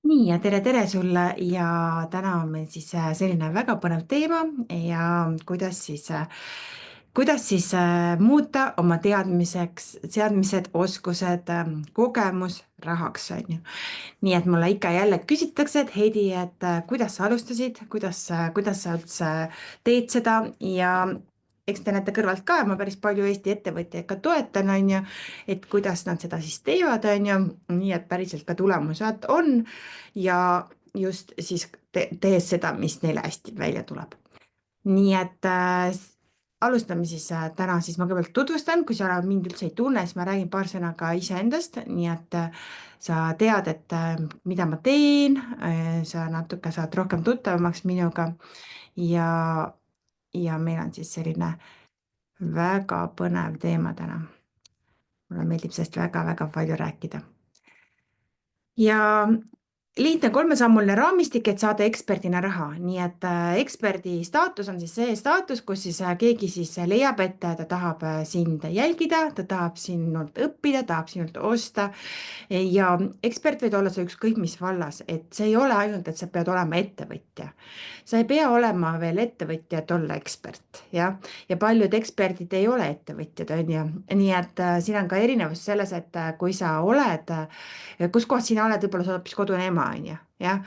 Nii ja tere sulle ja täna on meil siis selline väga põnev teema ja kuidas siis muuta oma teadmised, oskused, kogemus rahaks, on ju. Nii et mulle ikka ja jälle küsitakse, et Heidi, kuidas sa alustasid, kuidas sa üldse teed seda ja eks te näete kõrvalt ka, ma päris palju Eesti ettevõtjaid ka toetan, on ju, et kuidas nad seda siis teevad, on ju, nii et päriselt ka tulemused on ja just siis tehes seda, mis neile hästi välja tuleb. Nii et alustame siis täna, siis ma kõigepealt tutvustan, kui sa mind üldse ei tunne, siis ma räägin paar sõna ka iseendast, nii et sa tead, et mida ma teen, sa natuke saad rohkem tuttavamaks minuga ja, ja meil on siis selline väga põnev teema täna. Mulle meeldib sellest väga-väga palju rääkida. Ja lihtne kolmesammuline raamistik, et saada eksperdina raha, nii et eksperdi staatus on siis see staatus, kus siis keegi siis leiab, et ta tahab sind jälgida, ta tahab sinult õppida, tahab sinult osta ja ekspert võid olla sa ükskõik mis vallas, et see ei ole ainult, et sa pead olema ettevõtja. sa ei pea olema veel ettevõtja, et olla ekspert, jah, ja paljud eksperdid ei ole ettevõtjad, on ju, nii et siin on ka erinevus selles, et kui sa oled kus kohas sina oled, võib-olla sa oled hoopis kodune ema, on ju, jah.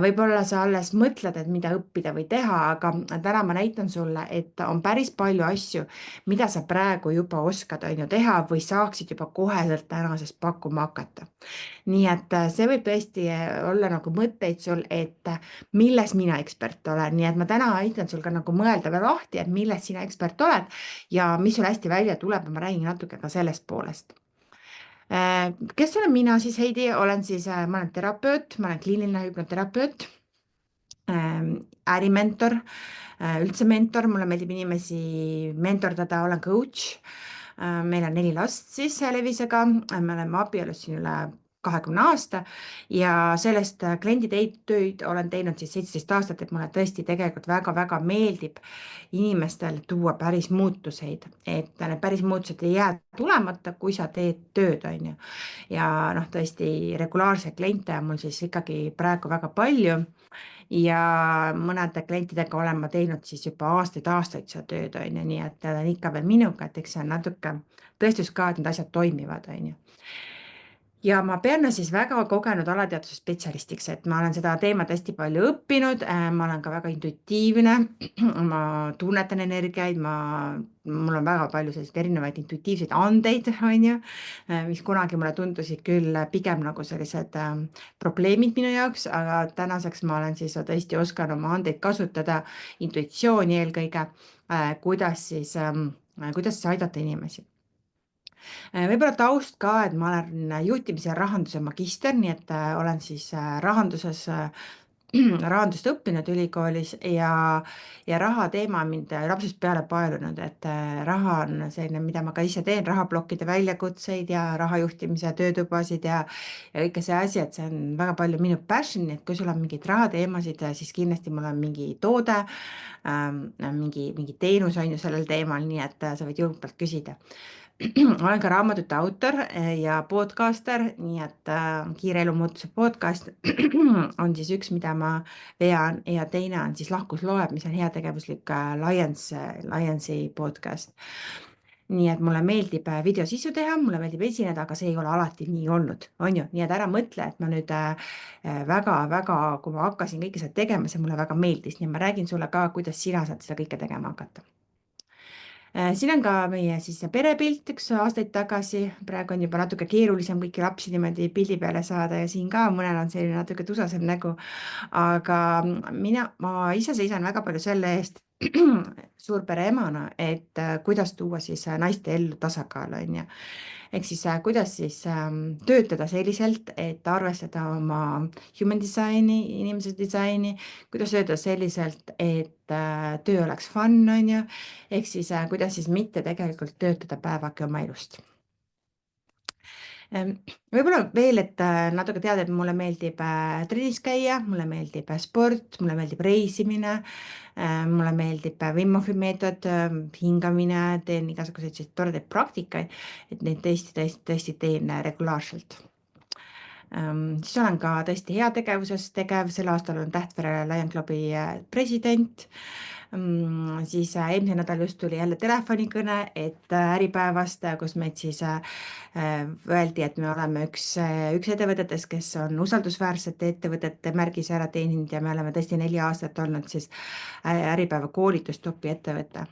Võib-olla sa alles mõtled, et mida õppida või teha, aga täna ma näitan sulle, et on päris palju asju, mida sa praegu juba oskad, on ju, teha või saaksid juba koheselt tänasest pakkuma hakata. nii et see võib tõesti olla nagu mõtteid sul, et milles mina ekspert olen, nii et ma täna aitan sul ka nagu mõelda veel lahti, et milles sina ekspert oled ja mis sul hästi välja tuleb ja ma räägin natuke ka sellest poolest. Kes olen mina siis, Heidi, olen siis, ma olen terapeut, ma olen kliiniline hüpnoterapeut, ärimentor, üldse mentor, mulle meeldib inimesi mentordada, olen coach. meil on 4 last siis Levisega, me oleme abielus siin üle 20 aasta ja sellest klienditöid olen teinud siis 17 aastat, et mulle tõesti tegelikult väga-väga meeldib inimestel tuua päris muutuseid, et need päris muutused ei jää tulemata, kui sa teed tööd, on ju. ja noh, tõesti regulaarseid kliente on mul siis ikkagi praegu väga palju ja mõnede klientidega olen ma teinud siis juba aastaid-aastaid seda tööd, on ju, nii et nad on ikka veel minuga, et eks see on natuke tõestus ka, et need asjad toimivad, on ju. Ja ma pean siis väga kogenud alateadvuse spetsialistiks, et ma olen seda teemat hästi palju õppinud, ma olen ka väga intuitiivne, ma tunnetan energiaid, mul on väga palju selliseid erinevaid intuitiivseid andeid, on ju, mis kunagi mulle tundusid küll pigem nagu sellised probleemid minu jaoks, aga tänaseks ma olen siis tõesti oskan oma andeid kasutada, intuitsiooni eelkõige, kuidas siis aidata inimesi. Võib-olla taust ka, et ma olen juhtimise ja rahanduse magister, nii et olen siis rahanduses rahandust õppinud ülikoolis ja raha teema on mind lapsest peale paelunud, et raha on selline, mida ma ka ise teen, rahaplokkide väljakutseid ja rahajuhtimise töötubasid ja kõike see asi, et see on väga palju minu passion, nii et kui sul on mingeid rahateemasid, siis kindlasti mul on mingi toode, mingi teenus on ju sellel teemal, nii et sa võid julgelt küsida. olen ka raamatute autor ja podcaster, nii et Kiire elumuutuse podcast on siis üks, mida ma vean ja teine on siis Lahkus loeb, mis on heategevuslik Lionsi podcast. nii et mulle meeldib videosisu teha, mulle meeldib esineda, aga see ei ole alati nii olnud, on ju, nii et ära mõtle, et ma nüüd väga-väga, kui ma hakkasin kõike seda tegema, see mulle väga meeldis, nii et ma räägin sulle ka, kuidas sina saad seda kõike tegema hakata. siin on ka meie siis perepilt üks aastaid tagasi, praegu on juba natuke keerulisem kõiki lapsi niimoodi pildi peale saada ja siin ka mõnel on selline natuke tusasem nägu. aga ma ise seisan väga palju selle eest suurpere emana, et kuidas tuua siis naiste ellu tasakaal, on ju. ehk siis kuidas siis töötada selliselt, et arvestada oma human design'i, inimese disaini, kuidas töötada selliselt, et töö oleks fun, on ju, ehk siis kuidas siis mitte tegelikult töötada päevake oma elust. Võib-olla veel, et natuke teada, et mulle meeldib trennis käia, mulle meeldib sport, mulle meeldib reisimine, mulle meeldib Wim Hofi meetod, hingamine, teen igasuguseid toredaid praktikaid, et neid tõesti teen regulaarselt. Siis olen ka tõesti heategevuses tegev, sel aastal olen Tähtvere Lion Clubi president. Siis eelmisel nädal just tuli jälle telefonikõne, et Äripäevast, kus meid siis öeldi, et me oleme üks ettevõtetest, kes on usaldusväärsete ettevõtete märgise ära teeninud ja me oleme tõesti 4 aastat olnud siis Äripäeva koolitustopi ettevõte.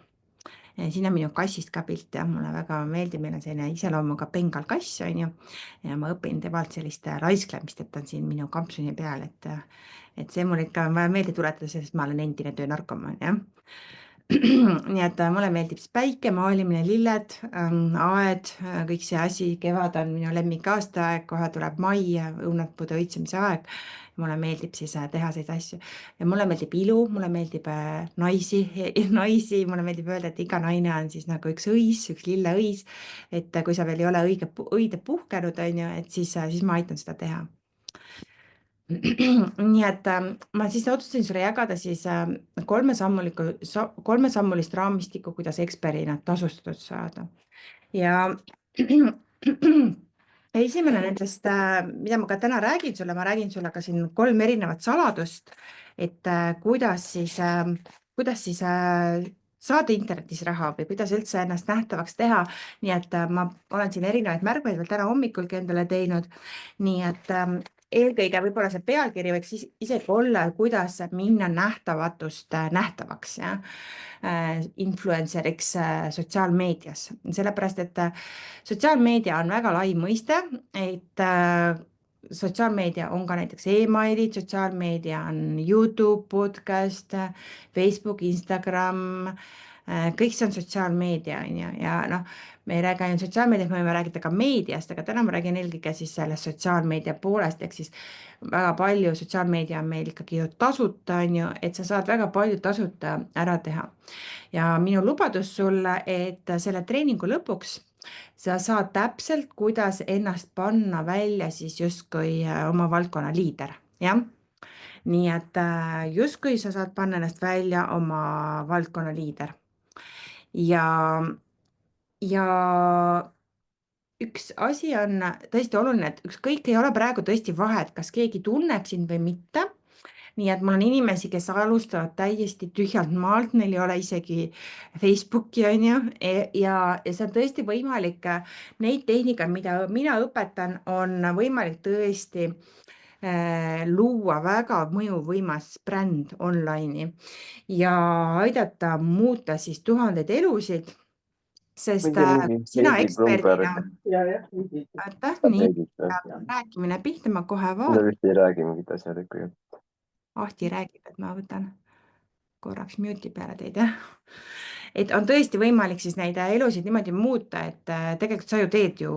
Siin on minu kassist ka pilt ja mulle väga meeldib, meil on selline iseloomuga bengalkass, on ju, ja ma õpin temalt sellist raisklemist, et ta on siin minu kampsuni peal, et see mulle ikka on vaja meelde tuletada, sest ma olen endine töönarkomaan, jah. Nii et mulle meeldib siis päike, maalimine, lilled, aed, kõik see asi, kevad on minu lemmikaastaaeg, kohe tuleb mai, õunapuude õitsemise aeg. Mulle meeldib siis teha selliseid asju ja mulle meeldib ilu, mulle meeldib naisi, naisi, mulle meeldib öelda, et iga naine on siis nagu üks õis, üks lilleõis. Et kui sa veel ei ole õide puhkenud, on ju, et siis ma aitan seda teha. Nii et ma siis otsustasin sulle jagada siis kolmesammulist raamistikku, kuidas eksperdina tasustatud saada. Ja esimene nendest, mida ma ka täna räägin sulle, ma räägin sulle ka siin 3 erinevat saladust, et kuidas siis saada internetis raha või kuidas üldse ennast nähtavaks teha. Nii et ma olen siin erinevaid märkmeid veel täna hommikulgi endale teinud. Nii et eelkõige võib-olla see pealkiri võiks isegi olla, kuidas minna nähtavatust nähtavaks, ja influenceriks sotsiaalmeedias, sellepärast et sotsiaalmeedia on väga lai mõiste, et sotsiaalmeedia on ka näiteks emailid, sotsiaalmeedia on YouTube, podcast, Facebook, Instagram, kõik see on sotsiaalmeedia, on ju, ja noh, me ei räägi ainult sotsiaalmeediast, me võime räägida ka meediast, aga täna ma räägin eelkõige siis sellest sotsiaalmeedia poolest, ehk siis väga palju sotsiaalmeedia on meil ikkagi ju tasuta, on ju, et sa saad väga palju tasuta ära teha. Ja minu lubadus sulle, et selle treeningu lõpuks sa saad täpselt, kuidas ennast panna välja siis justkui oma valdkonna liider, jah. Nii et justkui sa saad panna ennast välja oma valdkonna liider. Ja üks asi on tõesti oluline, et ükskõik ei ole praegu tõesti vahet, kas keegi tunneb sind või mitte. Nii et mul on inimesi, kes alustavad täiesti tühjalt maalt, neil ei ole isegi Facebooki, on ju, ja see on tõesti võimalik. Neid tehnikaid, mida mina õpetan, on võimalik tõesti luua väga mõjuvõimas bränd online'i ja aidata muuta siis tuhandeid elusid, sest sina eksperdina, aitäh, nii, rääkimine pihta, ma kohe vaatan. vist ei räägi mingit asjalikku juttu. Ahti räägib, et ma võtan korraks mute'i peale teid, jah. Et on tõesti võimalik siis neid elusid niimoodi muuta, et tegelikult sa ju teed ju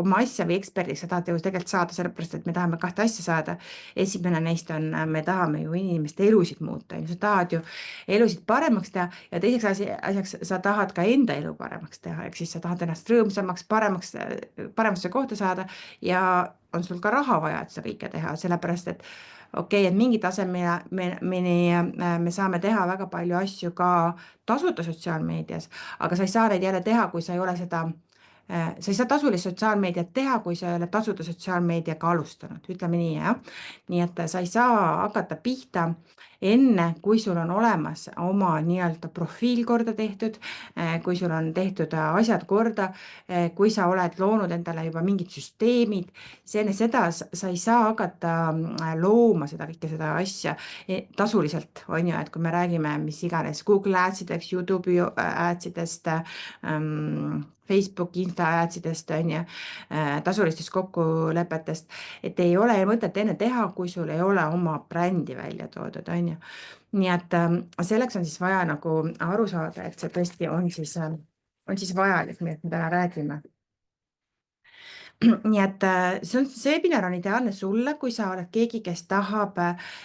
oma asja või eksperdiks, sa tahad ju tegelikult saada, sellepärast et me tahame 2 asja saada. Esimene neist on, me tahame ju inimeste elusid muuta, sa tahad ju elusid paremaks teha ja teiseks asjaks sa tahad ka enda elu paremaks teha, ehk siis sa tahad ennast rõõmsamaks, paremasse kohta saada ja on sul ka raha vaja, et seda kõike teha, sellepärast et okei, et mingi tasemeni me saame teha väga palju asju ka tasuta sotsiaalmeedias, aga sa ei saa neid jälle teha, kui sa ei ole seda, sa ei saa tasulist sotsiaalmeediat teha, kui sa ei ole tasuta sotsiaalmeediaga alustanud, ütleme nii, jah. Nii et sa ei saa hakata pihta enne, kui sul on olemas oma nii-öelda profiil korda tehtud, kui sul on tehtud asjad korda, kui sa oled loonud endale juba mingid süsteemid, enne seda sa ei saa hakata looma seda asja tasuliselt, on ju, et kui me räägime mis iganes Google Adsidest, Youtube'i Adsidest, Facebook, Insta Adsidest, on ju, tasulistest kokkulepetest, et ei ole mõtet enne teha, kui sul ei ole oma brändi välja toodud, on ju. Nii et selleks on siis vaja nagu aru saada, et see tõesti on siis vajalik, millest me täna räägime. Nii et see webinar on ideaalne sulle, kui sa oled keegi, kes tahab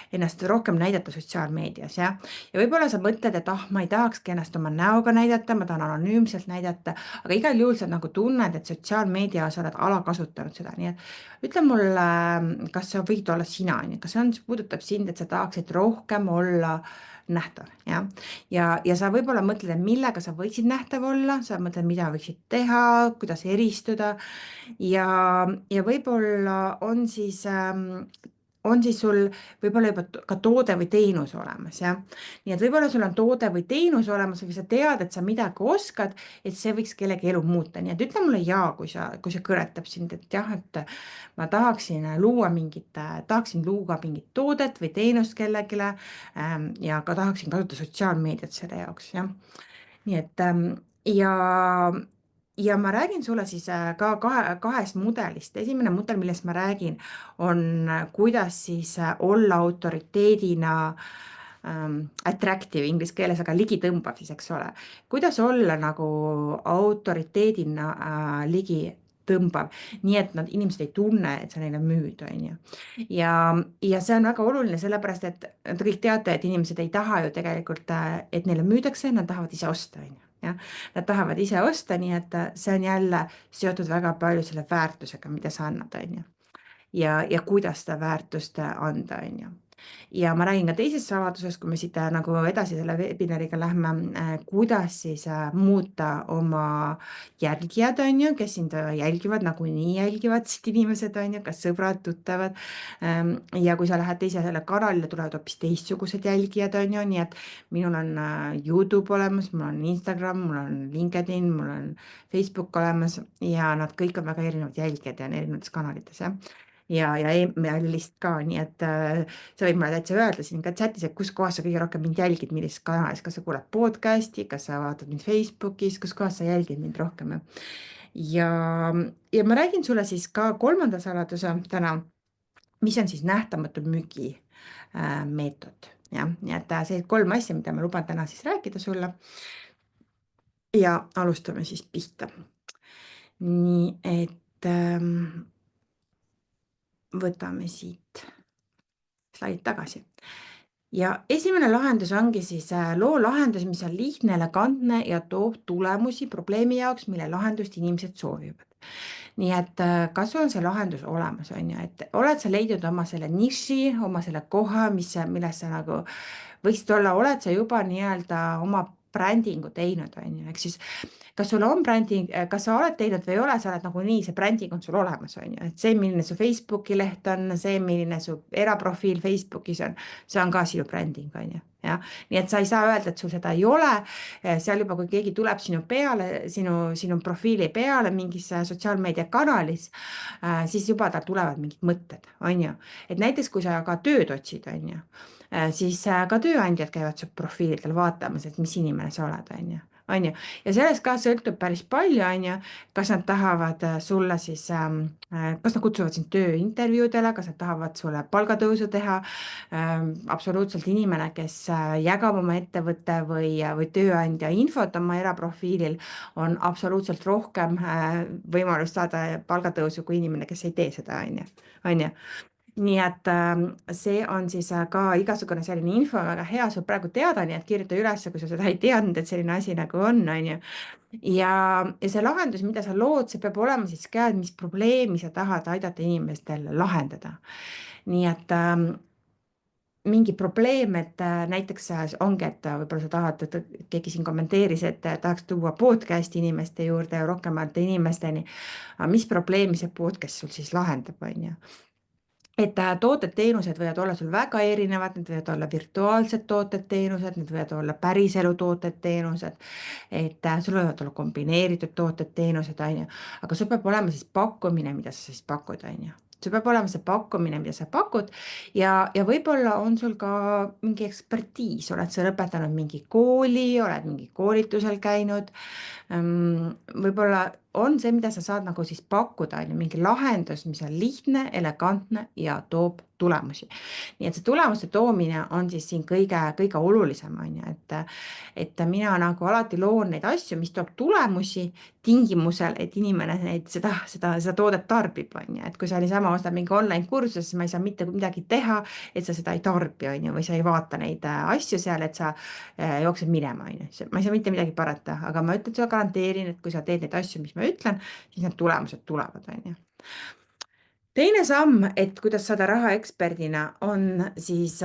ennast rohkem näidata sotsiaalmeedias, jah. Ja võib-olla sa mõtled, et ma ei tahakski ennast oma näoga näidata, ma tahan anonüümselt näidata, aga igal juhul sa nagu tunned, et sotsiaalmeedia sa oled alakasutanud seda, nii et ütle mulle, kas sa võid olla sina, kas see puudutab sind, et sa tahaksid rohkem olla nähtav, jah. Ja sa võib-olla mõtled, et millega sa võiksid nähtav olla, sa mõtled, mida võiksid teha, kuidas eristuda ja, ja võib-olla on siis sul võib-olla juba ka toode või teenus olemas, jah. nii et võib-olla sul on toode või teenus olemas või sa tead, et sa midagi oskad, et see võiks kellegi elu muuta, nii et ütle mulle jaa, kui see kõnetab sind, et jah, et ma tahaksin luua mingit toodet või teenust kellelegi ja ka tahaksin kasutada sotsiaalmeediat selle jaoks, jah. nii et ja ma räägin sulle siis ka kahest mudelist. Esimene mudel, millest ma räägin, on kuidas siis olla autoriteedina attractive inglise keeles, aga ligitõmbav siis, eks ole. kuidas olla nagu autoriteedina ligitõmbav, nii et inimesed ei tunne, et sa neile müüd, on ju. ja see on väga oluline, sellepärast et te kõik teate, et inimesed ei taha ju tegelikult, et neile müüdakse, nad tahavad ise osta, on ju, jah. Nad tahavad ise osta, nii et see on jälle seotud väga palju selle väärtusega, mida sa annad, on ju. ja kuidas seda väärtust anda, on ju. ja ma räägin ka teisest saladusest, kui me siit nagu edasi selle webinariga lähme, kuidas siis muuta oma jälgijad, on ju, kes sind jälgivad, nagunii jälgivad siit inimesed, on ju, kas sõbrad, tuttavad. ja kui sa lähed teisele kanalile, tulevad hoopis teistsugused jälgijad, on ju, nii et minul on YouTube olemas, mul on Instagram, mul on LinkedIn, mul on Facebook olemas ja nad kõik on väga erinevad jälgijad ja on erinevates kanalites, jah. ja emailist ka, nii et sa võid mulle täitsa öelda siin ka chatis, et kus kohas sa kõige rohkem mind jälgid, millises kanalis, kas sa kuulad podcast'i, kas sa vaatad mind Facebookis, kus kohas sa jälgid mind rohkem. ja, ja ma räägin sulle siis ka kolmanda saladuse täna, mis on siis nähtamatu müügi meetod, jah, nii et see 3 asja, mida ma luban täna siis rääkida sulle. ja alustame siis pihta. nii et võtame siit slaid tagasi. ja esimene lahendus ongi siis loo lahendus, mis on lihtne, elegantne ja toob tulemusi probleemi jaoks, mille lahendust inimesed soovivad. nii et kas sul on see lahendus olemas, on ju, et oled sa leidnud oma selle niši, oma selle koha, milles sa nagu võiksid olla, oled sa juba nii-öelda oma brändingu teinud, on ju, ehk siis kas sul on bränding, kas sa oled teinud või ei ole, sa oled nagunii, see bränding on sul olemas, on ju, et see, milline su Facebooki leht on, see, milline su eraprofiil Facebookis on, see on ka sinu bränding, on ju, jah. nii et sa ei saa öelda, et sul seda ei ole, seal juba, kui keegi tuleb sinu peale, sinu profiili peale mingis sotsiaalmeediakanalis, siis juba tal tulevad mingid mõtted, on ju. et näiteks, kui sa ka tööd otsid, on ju, siis ka tööandjad käivad su profiilidel vaatamas, et mis inimene sa oled, on ju. ja sellest ka sõltub päris palju, on ju, kas nad tahavad sulle siis, kas nad kutsuvad sind tööintervjuudele, kas nad tahavad sulle palgatõusu teha. absoluutselt inimene, kes jagab oma ettevõtte või tööandja infot oma eraprofiilil, on absoluutselt rohkem võimalust saada palgatõusu kui inimene, kes ei tee seda, on ju. nii et see on siis ka igasugune selline info väga hea sul praegu teada, nii et kirjuta üles, kui sa seda ei teadnud, et selline asi nagu on ju. ja see lahendus, mida sa lood, see peab olema siis ka, et mis probleemi sa tahad aidata inimestel lahendada. nii et mingi probleem, et näiteks ongi, et võib-olla sa tahad, et keegi siin kommenteeris, et tahaks tuua podcast'i inimeste juurde ja rohkemate inimesteni. mis probleemi see podcast sul siis lahendab, on ju. et tooted-teenused võivad olla sul väga erinevad, need võivad olla virtuaalsed tooted-teenused, need võivad olla päriselu tooted-teenused, et sul võivad olla kombineeritud tooted-teenused, on ju, aga sul peab olema siis pakkumine, mida sa siis pakud, on ju. sul peab olema see pakkumine, mida sa pakud ja võib-olla on sul ka mingi ekspertiis, oled sa lõpetanud mingi kooli, oled mingi koolitusel käinud. võib-olla on see, mida sa saad nagu siis pakkuda, on ju, mingi lahendus, mis on lihtne, elegantne ja toob tulemusi. nii et see tulemuste toomine on siis siin kõige olulisem, on ju, et mina nagu alati loon neid asju, mis toob tulemusi tingimusel, et inimene seda toodet tarbib, on ju, et kui sa niisama ostad mingi online kursuse, siis ma ei saa mitte midagi teha, et sa seda ei tarbi, on ju, või sa ei vaata neid asju seal, et sa jooksed minema, on ju, ma ei saa mitte midagi parata, aga ma ütlen sulle, garanteerin, et kui sa teed neid asju, mis ma ütlen, siis need tulemused tulevad, on ju. teine samm, et kuidas saada raha eksperdina, on siis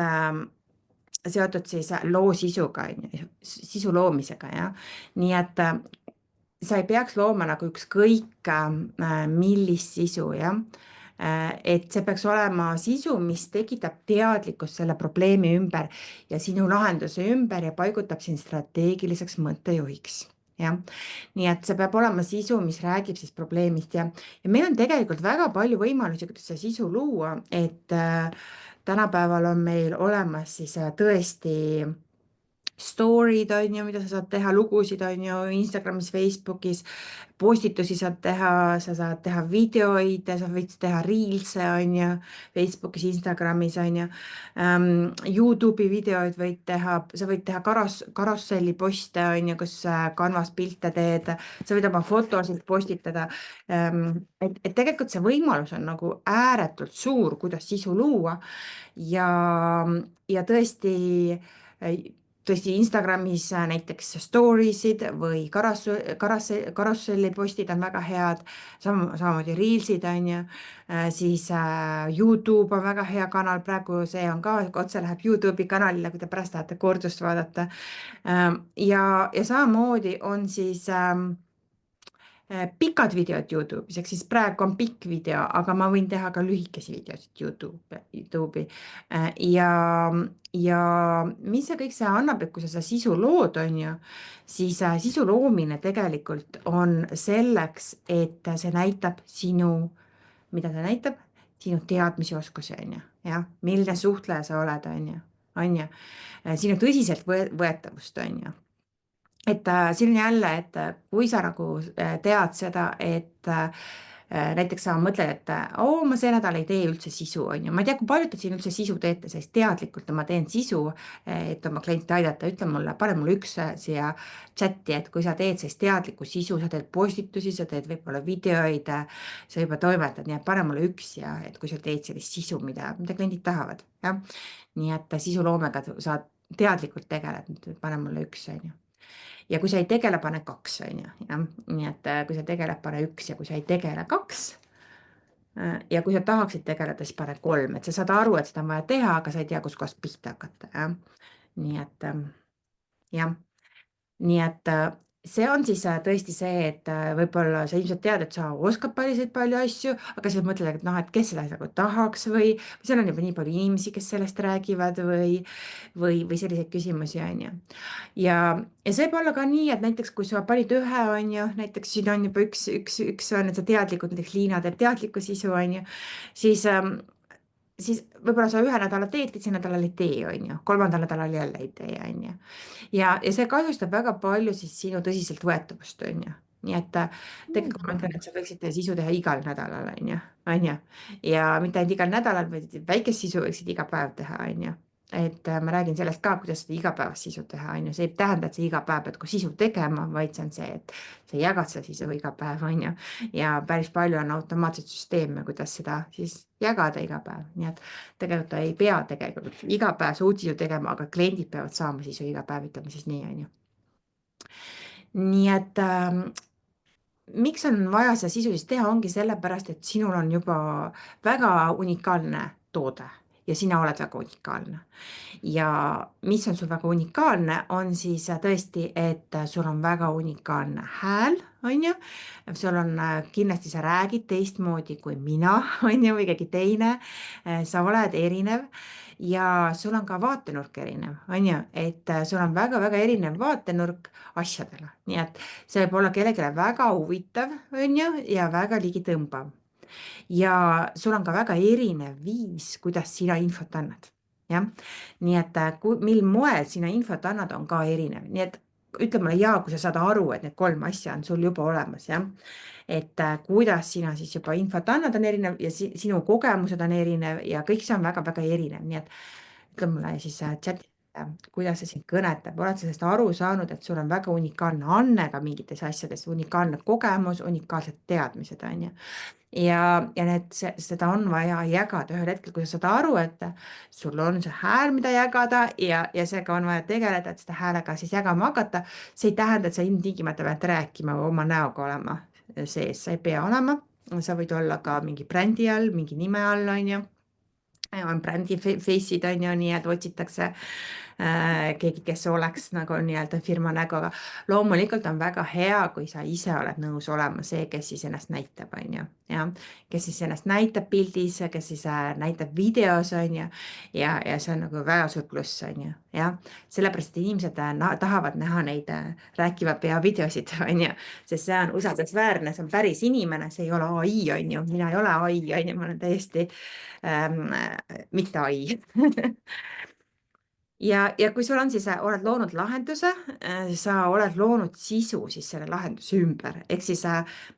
seotud siis loo sisuga, on ju, sisu loomisega, jah. nii et sa ei peaks looma nagu ükskõik millist sisu, jah. Et see peaks olema sisu, mis tekitab teadlikkust selle probleemi ümber ja sinu lahenduse ümber ja paigutab sind strateegiliseks mõttejuhiks, jah. nii et see peab olema sisu, mis räägib siis probleemist ja meil on tegelikult väga palju võimalusi, kuidas seda sisu luua, et tänapäeval on meil olemas siis tõesti story'd on ju, mida sa saad teha, lugusid on ju Instagramis, Facebookis, postitusi saad teha, sa saad teha videoid, sa võid teha reels'e on ju, Facebookis, Instagramis on ju, Youtube'i videoid võid teha, sa võid teha karusselli poste on ju, kus Canvas pilte teed, sa võid oma fotosid postitada. Et tegelikult see võimalus on nagu ääretult suur, kuidas sisu luua ja tõesti Instagramis näiteks stories'id või karusselli postid on väga head, samamoodi reels'id on ju, siis YouTube on väga hea kanal, praegu see on ka, otse läheb Youtube'i kanalile, kui te pärast tahate kordust vaadata. ja samamoodi on siis pikad videod Youtube'is, ehk siis praegu on pikk video, aga ma võin teha ka lühikesi videosid Youtube'i. ja mis see kõik see annab, et kui sa seda sisu lood, on ju, siis sisu loomine tegelikult on selleks, et see näitab mida see näitab? Sinu teadmisi, oskusi, on ju, jah, milline suhtleja sa oled, on ju, sinu tõsiseltvõetavust, on ju. Et siin on jälle, et kui sa nagu tead seda, et näiteks sa mõtled, et ma see nädal ei tee üldse sisu, on ju, ma ei tea, kui palju te siin üldse sisu teete, sest teadlikult ma teen sisu, et oma kliente aidata, ütle mulle, pane mulle üks siia chati, et kui sa teed sellist teadlikku sisu, sa teed postitusi, sa teed võib-olla videoid, sa juba toimetad, nii et pane mulle üks ja et kui sa teed sellist sisu, mida kliendid tahavad, jah. nii et sisuloomega sa teadlikult tegeled, pane mulle üks, on ju. Ja kui sa ei tegele, pane 2, on ju, jah. nii et kui sa tegeled, pane 1 ja kui sa ei tegele, 2. ja kui sa tahaksid tegeleda, siis pane 3, et sa saad aru, et seda on vaja teha, aga sa ei tea, kuskohast pihta hakata, jah. nii et jah, nii et see on siis tõesti see, et võib-olla sa ilmselt tead, et sa oskad palju asju, aga sa mõtled, et noh, et kes seda nagu tahaks või seal on juba nii palju inimesi, kes sellest räägivad või selliseid küsimusi, on ju. ja see võib olla ka nii, et näiteks kui sa panid ühe, on ju, näiteks siin on juba üks on, et sa teadlikult, näiteks Liina teeb teadlikku sisu, on ju, siis võib-olla sa ühe nädala teed, teise nädalal ei tee, on ju, kolmandal nädalal jälle ei tee, on ju. ja see kahjustab väga palju siis sinu tõsiseltvõetavust, on ju. nii et tegelikult ma ütlen, et sa võiksid sisu teha igal nädalal, on ju. ja mitte ainult igal nädalal, vaid väikest sisu võiksid iga päev teha, on ju. et ma räägin sellest ka, kuidas seda igapäevast sisu teha, on ju, see ei tähenda, et sa iga päev pead ka sisu tegema, vaid see on see, et sa jagad seda sisu iga päev, on ju. ja päris palju on automaatseid süsteeme, kuidas seda siis jagada iga päev, nii et tegelikult ta ei pea tegelikult iga päev sa uut sisu tegema, aga kliendid peavad saama sisu iga päev, ütleme siis nii, on ju. nii et miks on vaja seda sisu siis teha, ongi sellepärast, et sinul on juba väga unikaalne toode ja sina oled väga unikaalne. ja mis on sul väga unikaalne, on siis tõesti, et sul on väga unikaalne hääl, on ju. sul on kindlasti, sa räägid teistmoodi kui mina, on ju, või keegi teine. sa oled erinev ja sul on ka vaatenurk erinev, on ju, et sul on väga-väga erinev vaatenurk asjadele, nii et see võib olla kellelegi väga huvitav, on ju, ja väga ligitõmbav. ja sul on ka väga erinev viis, kuidas sina infot annad, jah. nii et mil moel sina infot annad, on ka erinev, nii et ütle mulle ja kui sa saad aru, et need 3 asja on sul juba olemas, jah. et kuidas sina siis juba infot annad, on erinev ja sinu kogemused on erinev ja kõik see on väga-väga erinev, nii et ütle mulle siis chat'i, kuidas see sind kõnetab, oled sa sellest aru saanud, et sul on väga unikaalne anne ka mingites asjades, unikaalne kogemus, unikaalsed teadmised, on ju. ja seda on vaja jagada ühel hetkel, kui sa saad aru, et sul on see hääl, mida jagada ja seega on vaja tegeleda, et seda häälega siis jagama hakata. see ei tähenda, et sa ilmtingimata pead rääkima või oma näoga olema sees, sa ei pea olema, sa võid olla ka mingi brändi all, mingi nime all, on ju. on brändi face'id, on ju, nii et otsitakse keegi, kes oleks nagu nii-öelda firma nägu, aga loomulikult on väga hea, kui sa ise oled nõus olema see, kes siis ennast näitab, on ju, jah, kes siis ennast näitab pildis, kes siis näitab videos, on ju, ja see on nagu väga suur pluss, on ju, jah, sellepärast, et inimesed tahavad näha neid rääkiva pea videosid, on ju, sest see on usaldusväärne, see on päris inimene, see ei ole ai, on ju, mina ei ole ai, on ju, ma olen täiesti mitte ai ja kui sul on siis, oled loonud lahenduse, sa oled loonud sisu siis selle lahenduse ümber, ehk siis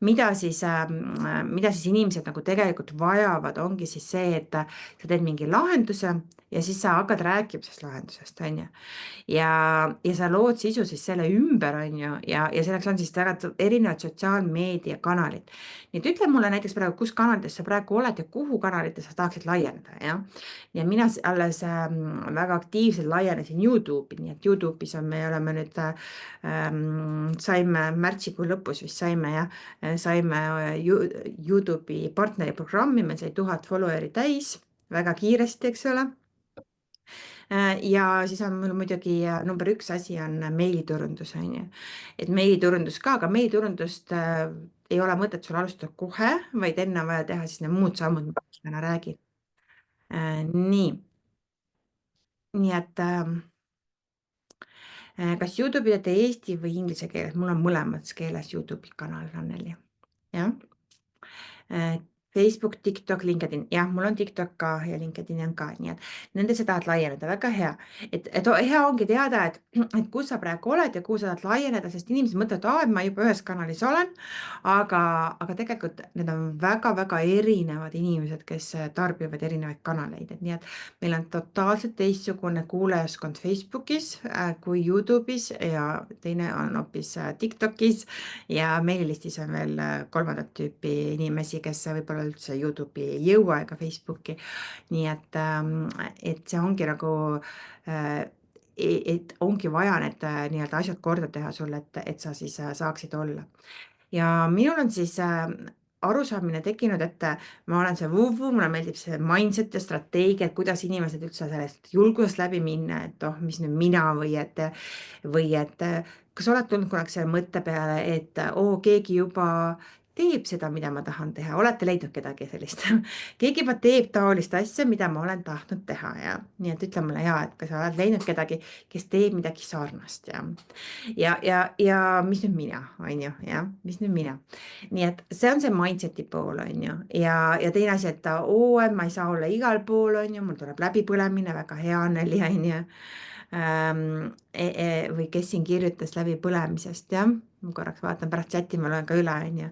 mida siis inimesed nagu tegelikult vajavad, ongi siis see, et sa teed mingi lahenduse ja siis sa hakkad rääkima sellest lahendusest, on ju ja sa lood sisu siis selle ümber, on ju, ja selleks on siis väga erinevad sotsiaalmeediakanalid. nii et ütle mulle näiteks praegu, kus kanalites sa praegu oled ja kuhu kanalites sa tahaksid laieneda, jah. ja mina alles väga aktiivselt laienesin Youtube'i, nii et Youtube'is me oleme nüüd saime märtsikuu lõpus vist saime jah, saime Youtube'i partneriprogrammi, meil sai 1000 follower'i täis väga kiiresti, eks ole. Ja siis on mul muidugi number üks asi on meiliturundus, on ju. et meiliturundus ka, aga meiliturundust ei ole mõtet sul alustada kohe, vaid enne on vaja teha siis need muud sammud, millest ma täna räägin. Nii, nii et kas Youtube'i teete eesti või inglise keeles, mul on mõlemas keeles Youtube'i kanal, Anneli, jah. Facebook, TikTok, LinkedIn, jah, mul on TikTok ka ja LinkedIn on ka, nii et nendesse tahad laieneda, väga hea. et hea ongi teada, et kus sa praegu oled ja kuhu sa tahad laieneda, sest inimesed mõtlevad, et ma juba ühes kanalis olen, aga tegelikult need on väga-väga erinevad inimesed, kes tarbivad erinevaid kanaleid, et nii et meil on totaalselt teistsugune kuulajaskond Facebookis kui Youtube'is ja teine on hoopis TikTokis ja mailistis on veel kolmandat tüüpi inimesi, kes võib-olla üldse Youtube'i ei jõua ega Facebooki. nii et see ongi nagu, et ongi vaja need nii-öelda asjad korda teha sul, et sa siis saaksid olla. ja minul on siis arusaamine tekkinud, et ma olen see vuvu, mulle meeldib see mindset ja strateegia, et kuidas inimesed üldse sellest julgusest läbi minna, et oh, mis nüüd mina või et kas oled tulnud kunagi selle mõtte peale, et oo, keegi juba teeb seda, mida ma tahan teha, olete leidnud kedagi sellist keegi juba teeb taolist asja, mida ma olen tahtnud teha ja nii et ütle mulle ja, et kas sa oled leidnud kedagi, kes teeb midagi sarnast ja mis nüüd mina, on ju, jah, mis nüüd mina. nii et see on see mindset'i pool, on ju, ja teine asi, et oo, et ma ei saa olla igal pool, on ju, mul tuleb läbipõlemine, väga hea, Anneli, on ju. Või kes siin kirjutas läbipõlemisest, jah, ma korraks vaatan pärast chati, ma loen ka üle, on ju.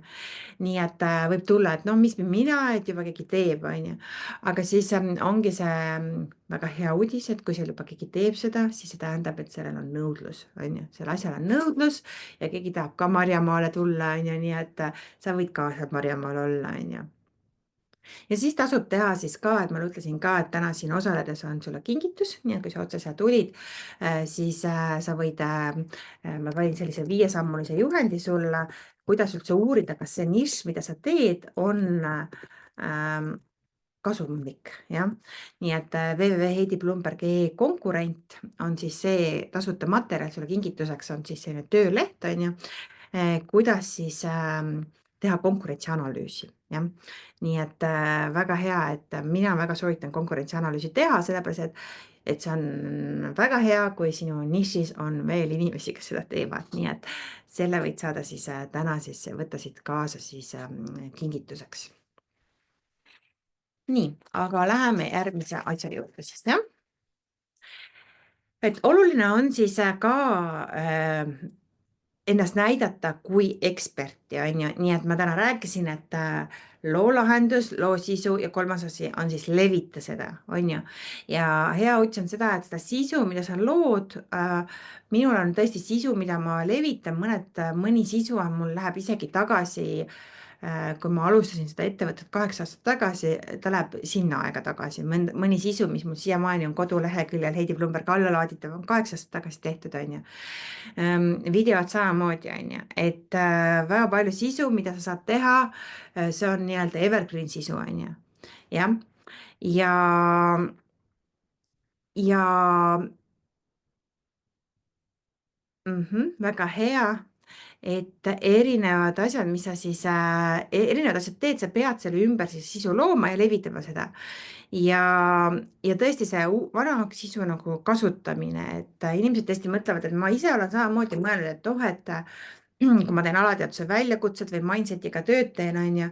nii et võib tulla, et noh, mis nüüd mina, et juba keegi teeb, on ju. aga siis ongi see väga hea uudis, et kui seal juba keegi teeb seda, siis see tähendab, et sellel on nõudlus, on ju, sellel asjal on nõudlus ja keegi tahab ka Marjamaale tulla, on ju, nii et sa võid ka seal Marjamaal olla, on ju. ja siis tasub teha siis ka, et ma ütlesin ka, et täna siin osaledes on sulle kingitus, nii et kui sa otse sealt tulid, siis sa võid, ma panin sellise 5-sammulise juhendi sulle, kuidas üldse uurida, kas see nišš, mida sa teed, on kasumlik, jah. nii et www.heidiblumberg.ee konkurent on siis see tasuta materjal sulle kingituseks, on siis selline tööleht, on ju, kuidas siis teha konkurentsianalüüsi, jah. nii et väga hea, et mina väga soovitan konkurentsianalüüsi teha, sellepärast et see on väga hea, kui sinu nišis on veel inimesi, kes seda teevad, nii et selle võid saada siis täna siis võtta siit kaasa siis kingituseks. nii, aga läheme järgmise asja juurde siis, jah. et oluline on siis ka ennast näidata kui eksperti, on ju, nii et ma täna rääkisin, et loo lahendus, loo sisu ja kolmas asi on siis levita seda, on ju. ja hea uudis on seda, et seda sisu, mida sa lood, minul on tõesti sisu, mida ma levitan, mõni sisu on mul läheb isegi tagasi kui ma alustasin seda ettevõtet 8 aastat tagasi, ta läheb sinna aega tagasi, mõni sisu, mis mul siiamaani on koduleheküljel Heidi Blumberg alla laaditav, on 8 aastat tagasi tehtud, on ju. videod samamoodi, on ju, et väga palju sisu, mida sa saad teha, see on nii-öelda evergreen sisu, on ju, jah, ja Väga hea, et erinevad asjad, mis sa siis, erinevad asjad teed, sa pead selle ümber siis sisu looma ja levitama seda. ja, ja tõesti see vana sisu nagu kasutamine, et inimesed tõesti mõtlevad, et ma ise olen samamoodi mõelnud, et oh, et kui ma teen alateaduse väljakutset või mindset'iga tööd teen, on ju.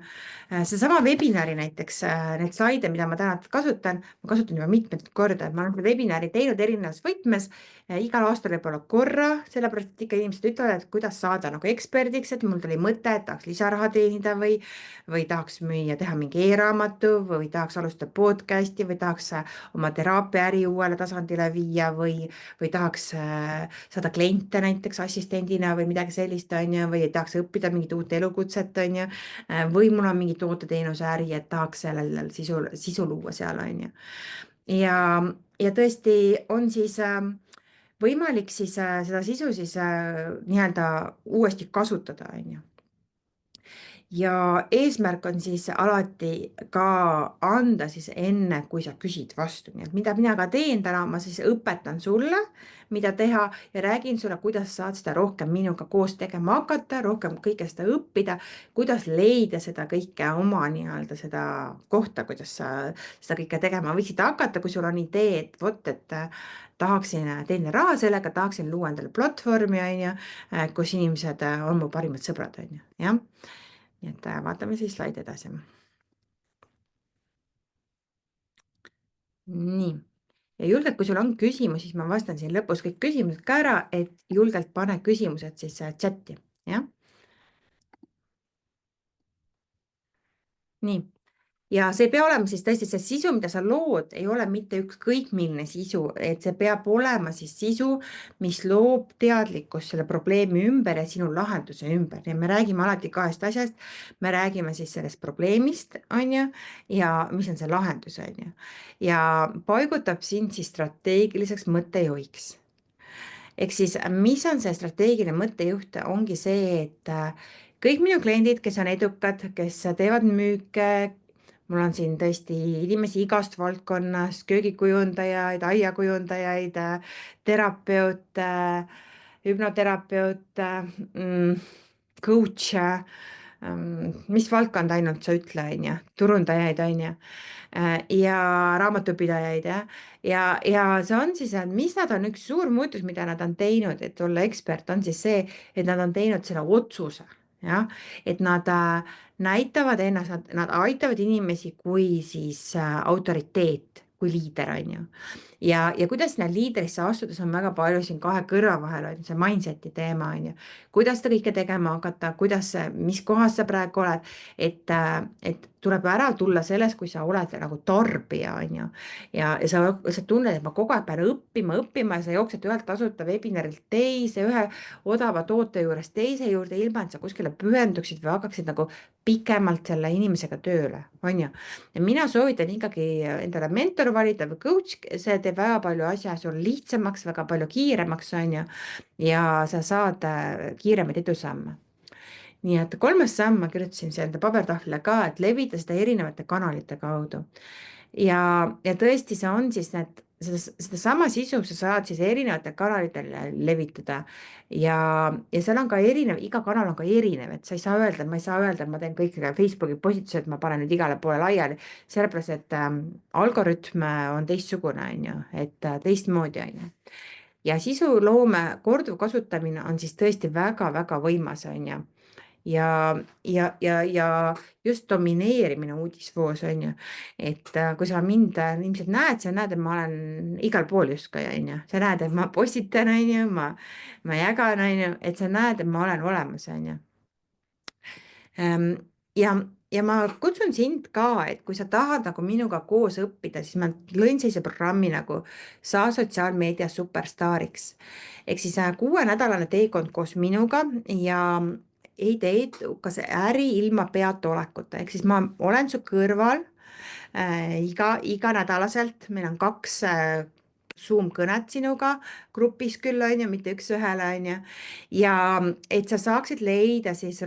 Seesama webinari näiteks, need slaide, mida ma täna kasutan, ma kasutan juba mitmendat korda, et ma olen seda webinari teinud erinevas võtmes, igal aastal võib-olla korra, sellepärast et ikka inimesed ütlevad, et kuidas saada nagu eksperdiks, et mul tuli mõte, et tahaks lisaraha teenida või tahaks müüa, teha mingi e-raamatu või tahaks alustada podcast'i või tahaks oma teraapiaäri uuele tasandile viia või tahaks saada kliente näiteks assistendina või midagi sellist, on ju, või tahaks õppida mingit uut elukutset, on ju, või mul on mingi toote-teenuse äri, et tahaks sellel sisu luua seal, on ju. ja, ja tõesti on siis võimalik siis seda sisu siis nii-öelda uuesti kasutada, on ju. Ja eesmärk on siis alati ka anda siis enne, kui sa küsid vastu, nii et mida mina ka teen täna, ma siis õpetan sulle, mida teha ja räägin sulle, kuidas saad seda rohkem minuga koos tegema hakata, rohkem kõike seda õppida, kuidas leida seda kõike oma nii-öelda seda kohta, kuidas sa seda kõike tegema võiksid hakata, kui sul on idee, et vot, et tahaksin teenida raha sellega, tahaksin luua endale platvormi, on ju, kus inimesed on mu parimad sõbrad, on ju, jah. Nii et vaatame siis slaidi edasi. Nii, ja julgelt, kui sul on küsimusi, siis ma vastan siin lõpus kõik küsimused ka ära, et julgelt pane küsimused siis chati, jah. Nii. Ja see ei pea olema siis tõesti see sisu, mida sa lood, ei ole mitte ükskõik milline sisu, et see peab olema siis sisu, mis loob teadlikkust selle probleemi ümber ja sinu lahenduse ümber ja me räägime alati kahest asjast. me räägime siis sellest probleemist, on ju, ja mis on see lahendus, on ju, ja paigutab sind siis strateegiliseks mõttejuhiks. Ehk siis, mis on see strateegiline mõttejuht, ongi see, et kõik minu kliendid, kes on edukad, kes teevad müüke, mul on siin tõesti inimesi igast valdkonnast, köögikujundajaid, aiakujundajaid, terapeute, hüpnoterapeute, coach'e, mis valdkond ainult sa ütle, on ju, turundajaid, on ju, ja raamatupidajaid, jah. Ja see on siis, et mis nad on, üks suur muutus, mida nad on teinud, et olla ekspert, on siis see, et nad on teinud selle otsuse, jah, et nad näitavad ennast, nad aitavad inimesi kui siis autoriteet, kui liider, on ju. Ja kuidas sinna liidrisse astudes on väga palju siin kahe kõrva vahel on see mindset'i teema, on ju. kuidas seda kõike tegema hakata, mis kohas sa praegu oled, et tuleb ära tulla sellest, kui sa oled nagu tarbija, on ju. ja sa tunned, et ma kogu aeg pean õppima ja sa jooksed ühelt tasuta webinarilt teise, ühe odava toote juurest teise juurde, ilma et sa kuskile pühenduksid või hakkaksid nagu pikemalt selle inimesega tööle, on ju. Ja mina soovitan ikkagi endale mentor valida või coach, see teeb väga palju asja sul lihtsamaks, väga palju kiiremaks, on ju. ja sa saad kiiremaid edusamme. nii et 3. samm ma kirjutasin siia enda pabertahvlile ka, et levida seda erinevate kanalite kaudu. ja tõesti, see on siis sedasama sisu sa saad siis erinevatel kanalitel levitada ja seal on ka erinev, iga kanal on ka erinev, et sa ei saa öelda, ma ei saa öelda, et ma teen kõik Facebooki postitused, ma panen nüüd igale poole laiali, sellepärast et algoritm on teistsugune, on ju, et teistmoodi, on ju. ja sisuloome korduv kasutamine on siis tõesti väga-väga võimas, on ju ja just domineerimine uudisvoos, on ju, et kui sa mind ilmselt näed, sa näed, et ma olen igal pool justkui, on ju, sa näed, et ma postitan, on ju, ma jagan, on ju, et sa näed, et ma olen olemas, on ju. ja ma kutsun sind ka, et kui sa tahad nagu minuga koos õppida, siis ma lõin sellise programmi nagu Saa sotsiaalmeedia superstaariks. ehk siis 6-nädalane teekond koos minuga ja ei tee kas äri ilma peataolekuta, ehk siis ma olen su kõrval iganädalaselt, meil on 2 Zoom kõnet sinuga grupis küll, on ju, mitte üks-ühele, on ju. ja et sa saaksid leida siis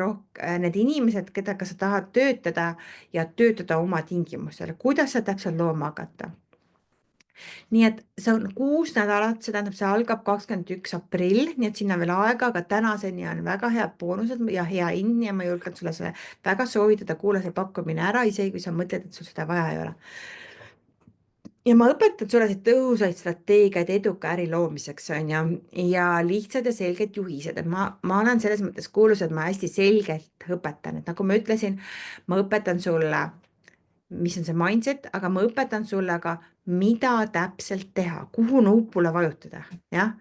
need inimesed, kellega sa tahad töötada ja töötada oma tingimustel, kuidas sa täpselt looma hakata. nii et see on 6 nädalat, see tähendab, see algab 21. aprill, nii et sinna on veel aega, aga tänaseni on väga head boonused ja hea hind ja ma julgen sulle selle väga soovitada, kuula see pakkumine ära, isegi kui sa mõtled, et sul seda vaja ei ole. ja ma õpetan sulle neid tõhusaid strateegiaid eduka äri loomiseks, on ju, ja lihtsad ja selged juhised, et ma olen selles mõttes kuulus, et ma hästi selgelt õpetan, et nagu ma ütlesin, ma õpetan sulle, mis on see mindset, aga ma õpetan sulle ka, mida täpselt teha, kuhu nupule vajutada, jah,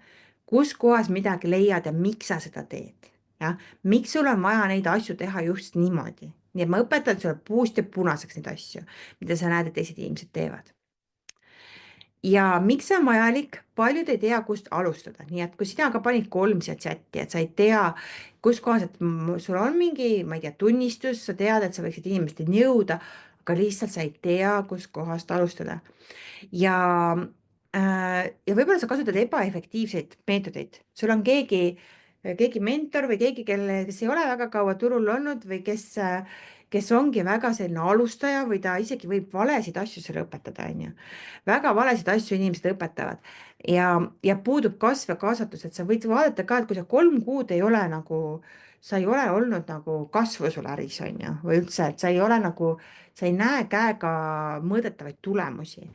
kus kohas midagi leiad ja miks sa seda teed, jah, miks sul on vaja neid asju teha just niimoodi. nii et ma õpetan sulle puust ja punaseks neid asju, mida sa näed, et teised inimesed teevad. ja miks see on vajalik, paljud ei tea, kust alustada, nii et kui sina ka panid 3 siia chati, et sa ei tea, kus kohas, et sul on mingi, ma ei tea, tunnistus, sa tead, et sa võiksid inimesteni jõuda, aga lihtsalt sa ei tea, kust kohast alustada. ja ja võib-olla sa kasutad ebaefektiivseid meetodeid, sul on keegi mentor või keegi, kes ei ole väga kaua turul olnud või kes ongi väga selline alustaja või ta isegi võib valesid asju sulle õpetada, on ju. väga valesid asju inimesed õpetavad ja puudub kasv ja kaasatus, et sa võid vaadata ka, et kui sa 3 kuud ei ole nagu, sa ei ole olnud nagu kasvu sul äris, on ju, või üldse, et sa ei ole nagu, sa ei näe käega mõõdetavaid tulemusi.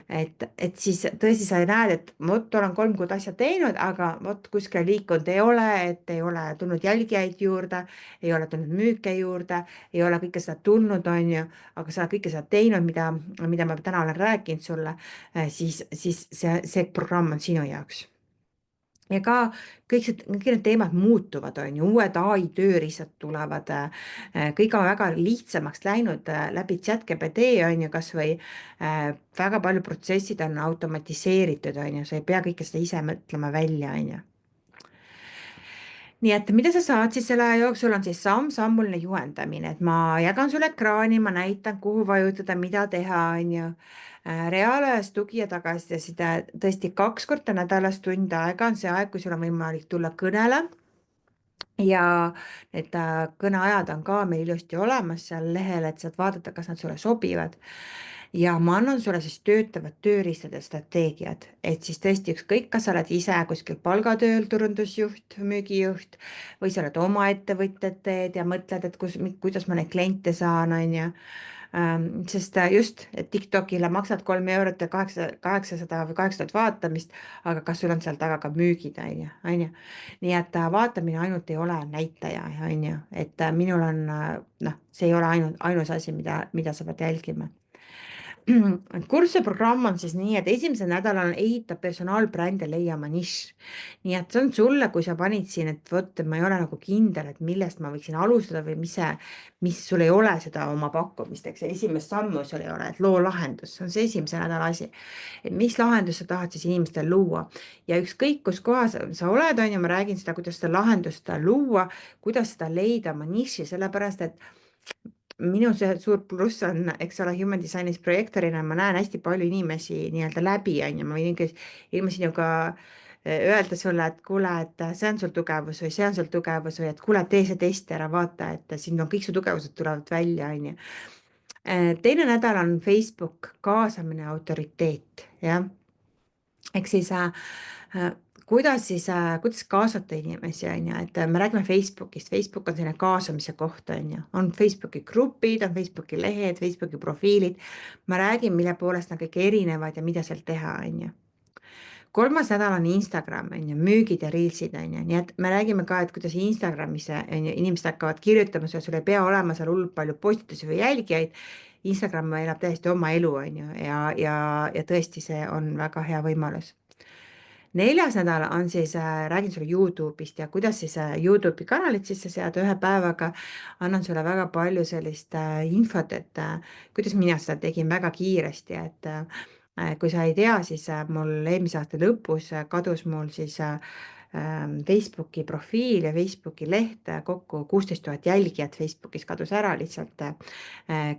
et siis tõesti sa näed, et vot olen 3 kuud asja teinud, aga vot kuskile liikunud ei ole, et ei ole tulnud jälgijaid juurde, ei ole tulnud müüke juurde, ei ole kõike seda tulnud, on ju, aga sa oled kõike seda teinud, mida ma täna olen rääkinud sulle, siis see programm on sinu jaoks. ja ka kõik need teemad muutuvad, on ju, uued ai tööriistad tulevad, kõik on väga lihtsamaks läinud läbi ChatGPT, on ju, kasvõi väga palju protsessid on automatiseeritud, on ju, sa ei pea kõike seda ise mõtlema välja, on ju. nii et mida sa saad siis selle aja jooksul, on siis samm-sammuline juhendamine, et ma jagan sulle ekraani, ma näitan, kuhu vajutada, mida teha, on ju. reaalajas tugi ja tagasiside, tõesti 2 korda nädalas tund aega on see aeg, kui sul on võimalik tulla kõnele. ja need kõneajad on ka meil ilusti olemas seal lehel, et saad vaadata, kas nad sulle sobivad. ja ma annan sulle siis töötavad tööriistad ja strateegiad, et siis tõesti ükskõik, kas sa oled ise kuskil palgatööl, turundusjuht, müügijuht või sa oled oma ettevõtted teed ja mõtled, et kuidas ma neid kliente saan, on ju. Sest just, et TikTokile maksad 3 eurot ja 800 või 800 vaatamist, aga kas sul on seal taga ka müügid, on ju, on ju. nii et vaatamine ainult ei ole näitaja, on ju, et minul on noh, see ei ole ainus asi, mida sa pead jälgima. kurssuse programm on siis nii, et esimesel nädalal ehitab personaalbränd ja leia oma nišš. nii et see on sulle, kui sa panid siin, et vot, ma ei ole nagu kindel, et millest ma võiksin alustada või mis sul ei ole seda oma pakkumist, eks esimest sammu sul ei ole, et loo lahendus, see on see esimese nädala asi. et mis lahendust sa tahad siis inimestel luua ja ükskõik, kus kohas sa oled, on ju, ma räägin seda, kuidas seda lahendust luua, kuidas seda leida oma nišši, sellepärast et minu see suur pluss on, eks ole, Human Designis projektorina ma näen hästi palju inimesi nii-öelda läbi, on ju, ma võin ilma sinuga öelda sulle, et kuule, et see on sul tugevus või see on sul tugevus või et kuule, tee see test ära, vaata, et siin on kõik su tugevused tulevad välja, on ju. teine nädal on Facebook kaasamine, autoriteet, jah. ehk siis äh, kuidas kaasata inimesi, on ju, et me räägime Facebookist, Facebook on selline kaasamise koht, on ju, on Facebooki grupid, on Facebooki lehed, Facebooki profiilid. ma räägin, mille poolest nad kõik erinevad ja mida seal teha, on ju. 3. nädal on Instagram, on ju, müügid ja reelsid, on ju, nii et me räägime ka, et kuidas Instagramis on ju, inimesed hakkavad kirjutama, sul ei pea olema seal hullult palju postitusi või jälgijaid. Instagram elab täiesti oma elu, on ju, ja tõesti, see on väga hea võimalus. 4. nädal on siis, räägin sulle Youtube'ist ja kuidas siis Youtube'i kanalit sisse seada ühe päevaga. annan sulle väga palju sellist infot, et kuidas mina seda tegin väga kiiresti, et kui sa ei tea, siis mul eelmise aasta lõpus kadus mul siis Facebooki profiil ja Facebooki leht, kokku 16 000 jälgijat Facebookis kadus ära lihtsalt,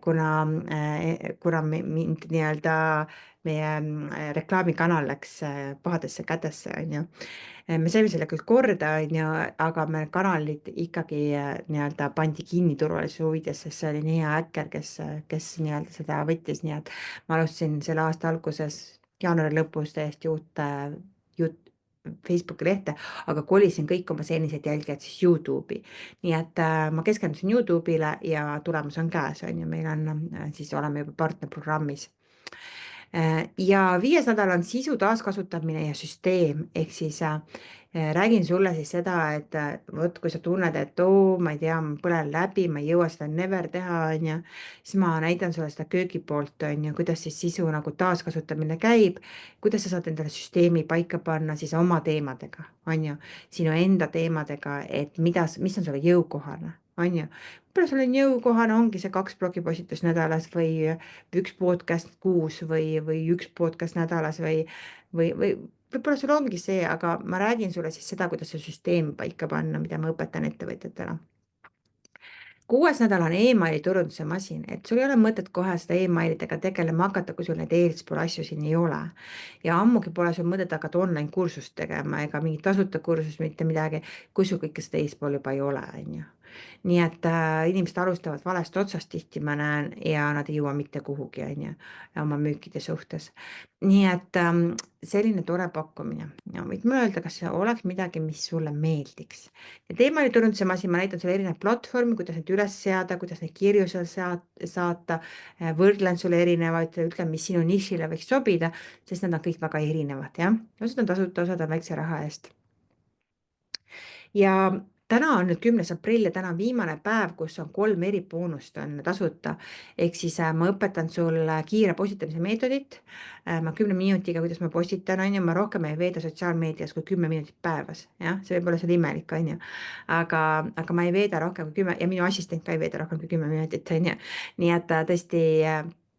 kuna mind nii-öelda meie reklaamikanal läks pahadesse kätesse, on ju. me saime selle küll korda, on ju, aga me kanalid ikkagi nii-öelda pandi kinni turvalisuse huvides, sest see oli nii hea häkker, kes nii-öelda seda võttis, nii et ma alustasin selle aasta alguses jaanuari lõpus täiesti uut Facebooki lehte, aga kolisin kõik oma senised jälgijad siis Youtube'i. nii et ma keskendusin Youtube'ile ja tulemus on käes, on ju, meil on siis oleme juba partnerprogrammis. Ja 5. nädal on sisu taaskasutamine ja süsteem, ehk siis räägin sulle siis seda, et vot kui sa tunned, et ma ei tea, ma põlen läbi, ma ei jõua seda never teha, on ju, siis ma näitan sulle seda köögipoolt, on ju, kuidas siis sisu nagu taaskasutamine käib, kuidas sa saad endale süsteemi paika panna siis oma teemadega, on ju, sinu enda teemadega, et mis on sulle jõukohane, on ju. võib-olla sul on jõukohane, ongi see 2 blogipostitust nädalas või üks podcast kuus või üks podcast nädalas või võib-olla sul ongi see, aga ma räägin sulle siis seda, kuidas see süsteem paika panna, mida ma õpetan ettevõtjatele. 6. nädal on emaili turunduse masin, et sul ei ole mõtet kohe seda emailidega tegelema hakata, kui sul neid eelspool asju siin ei ole. ja ammugi pole sul mõtet hakata online kursust tegema ega mingit tasuta kursust, mitte midagi, kui sul kõike seda eespool juba ei ole, on ju. nii et inimesed alustavad valest otsast tihti, ma näen, ja nad ei jõua mitte kuhugi, on ju, oma müükide suhtes. nii et selline tore pakkumine. ja võid mulle öelda, kas see oleks midagi, mis sulle meeldiks. ja teemaliturunduse masin, ma näitan sulle erinevaid platvorme, kuidas neid üles seada, kuidas neid kirju seal saata, võrdlen sulle erinevaid, ütlen, mis sinu nišile võiks sobida, sest nad on kõik väga erinevad, jah. osad on tasuta, osad on väikse raha eest. ja täna on nüüd 10. aprill ja täna on viimane päev, kus on 3 eriboonust on tasuta. ehk siis ma õpetan sulle kiire postitamise meetodit. ma 10 minutiga, kuidas ma postitan, on ju, ma rohkem ei veeda sotsiaalmeedias kui 10 minutit päevas, jah, see võib olla seal imelik, on ju. aga ma ei veeda rohkem kui 10 ja minu assistent ka ei veeda rohkem kui 10 minutit, on ju. nii et tõesti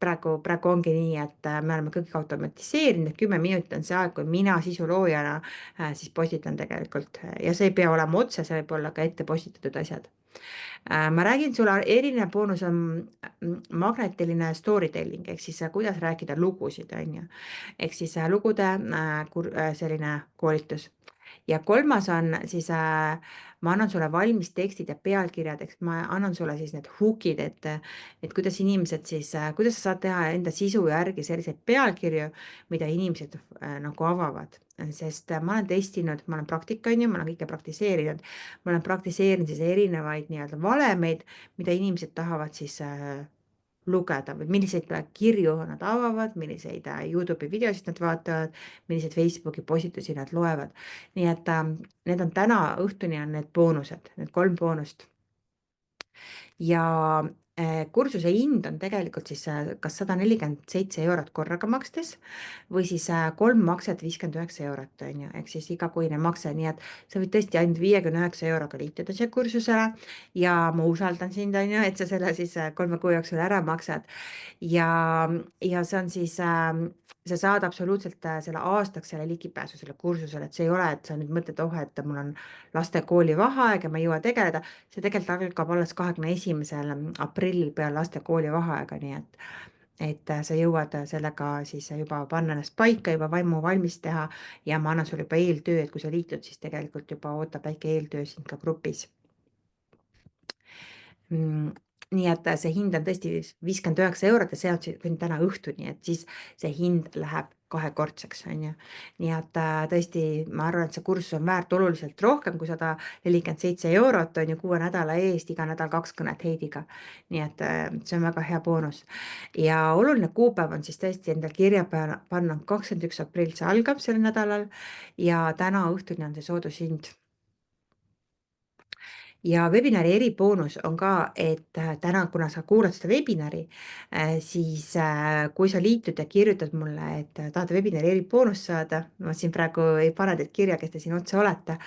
praegu ongi nii, et me oleme kõik automatiseerinud, et 10 minutit on see aeg, kui mina sisuloojana siis postitan tegelikult ja see ei pea olema otse, see võib olla ka ette postitatud asjad. ma räägin sulle, erinev boonus on magnetiline story telling ehk siis kuidas rääkida lugusid, on ju. ehk siis lugude selline koolitus. ja kolmas on siis ma annan sulle valmis tekstid ja pealkirjad, eks ma annan sulle siis need hookid, et kuidas inimesed siis, kuidas sa saad teha enda sisu järgi selliseid pealkirju, mida inimesed nagu avavad. sest ma olen testinud, ma olen praktik, on ju, ma olen kõike praktiseerinud, ma olen praktiseerinud siis erinevaid nii-öelda valemeid, mida inimesed tahavad siis lugeda või milliseid kirju nad avavad, milliseid Youtube'i videosid nad vaatavad, milliseid Facebooki postitusi nad loevad. nii et need on täna õhtuni on need boonused, need 3 boonust. ja kursuse hind on tegelikult siis kas 147 eurot korraga makstes või siis 3 makset 59 eurot, on ju, ehk siis igakuine makse, nii et sa võid tõesti ainult 59 euroga liituda siia kursusele ja ma usaldan sind, on ju, et sa selle siis 3 kuu jooksul ära maksad. ja see on siis sa saad absoluutselt selle aastaks selle ligipääsu selle kursusele, et see ei ole, et sa nüüd mõtled, et mul on laste koolivaheaeg ja ma ei jõua tegeleda, see tegelikult algab alles 21. aprillil peale laste koolivaheaega, nii et sa jõuad sellega siis juba panna ennast paika, juba vaimu valmis teha ja ma annan sulle juba eeltöö, et kui sa liitud, siis tegelikult juba ootab väike eeltöö sind ka grupis. nii et see hind on tõesti 59 eurot ja see on kuni täna õhtuni, et siis see hind läheb kahekordseks, on ju. nii et tõesti, ma arvan, et see kursus on väärt oluliselt rohkem kui 147 eurot, on ju, 6 nädala eest, iga nädal 2 kõnet Heidiga. nii et see on väga hea boonus. ja oluline kuupäev on siis tõesti endal kirja panna, 21. aprill see algab sel nädalal ja täna õhtuni on see soodushind. ja webinari eriboonus on ka, et täna, kuna sa kuulad seda webinari, siis kui sa liitud ja kirjutad mulle, et tahad webinari eriboonust saada, ma siin praegu ei pane teid kirja, kes te siin otse olete,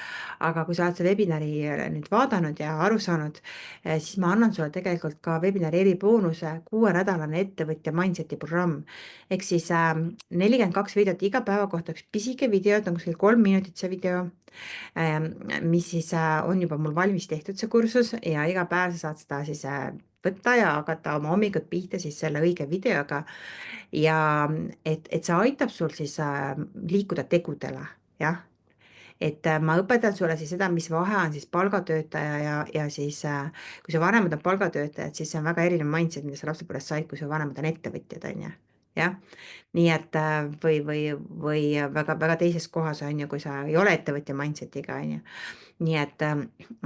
aga kui sa oled seda webinari nüüd vaadanud ja aru saanud, siis ma annan sulle tegelikult ka webinari eriboonuse 6-nädalane ettevõtja Mindseti programm. ehk siis 42 videot iga päeva kohta, üks pisike video, on kuskil 3 minutit see video, mis siis on juba mul valmis tehtud see kursus ja iga päev sa saad seda siis võtta ja hakata oma hommikut pihta siis selle õige videoga. ja et see aitab sul siis liikuda tegudele, jah. et ma õpetan sulle siis seda, mis vahe on siis palgatöötaja ja siis kui su vanemad on palgatöötajad, siis see on väga erinev mindset, mida sa lapsepõlves said, kui su vanemad on ettevõtjad, on ju. jah. Nii et või väga teises kohas on ju, kui sa ei ole ettevõtja mindset'iga on ju. Nii et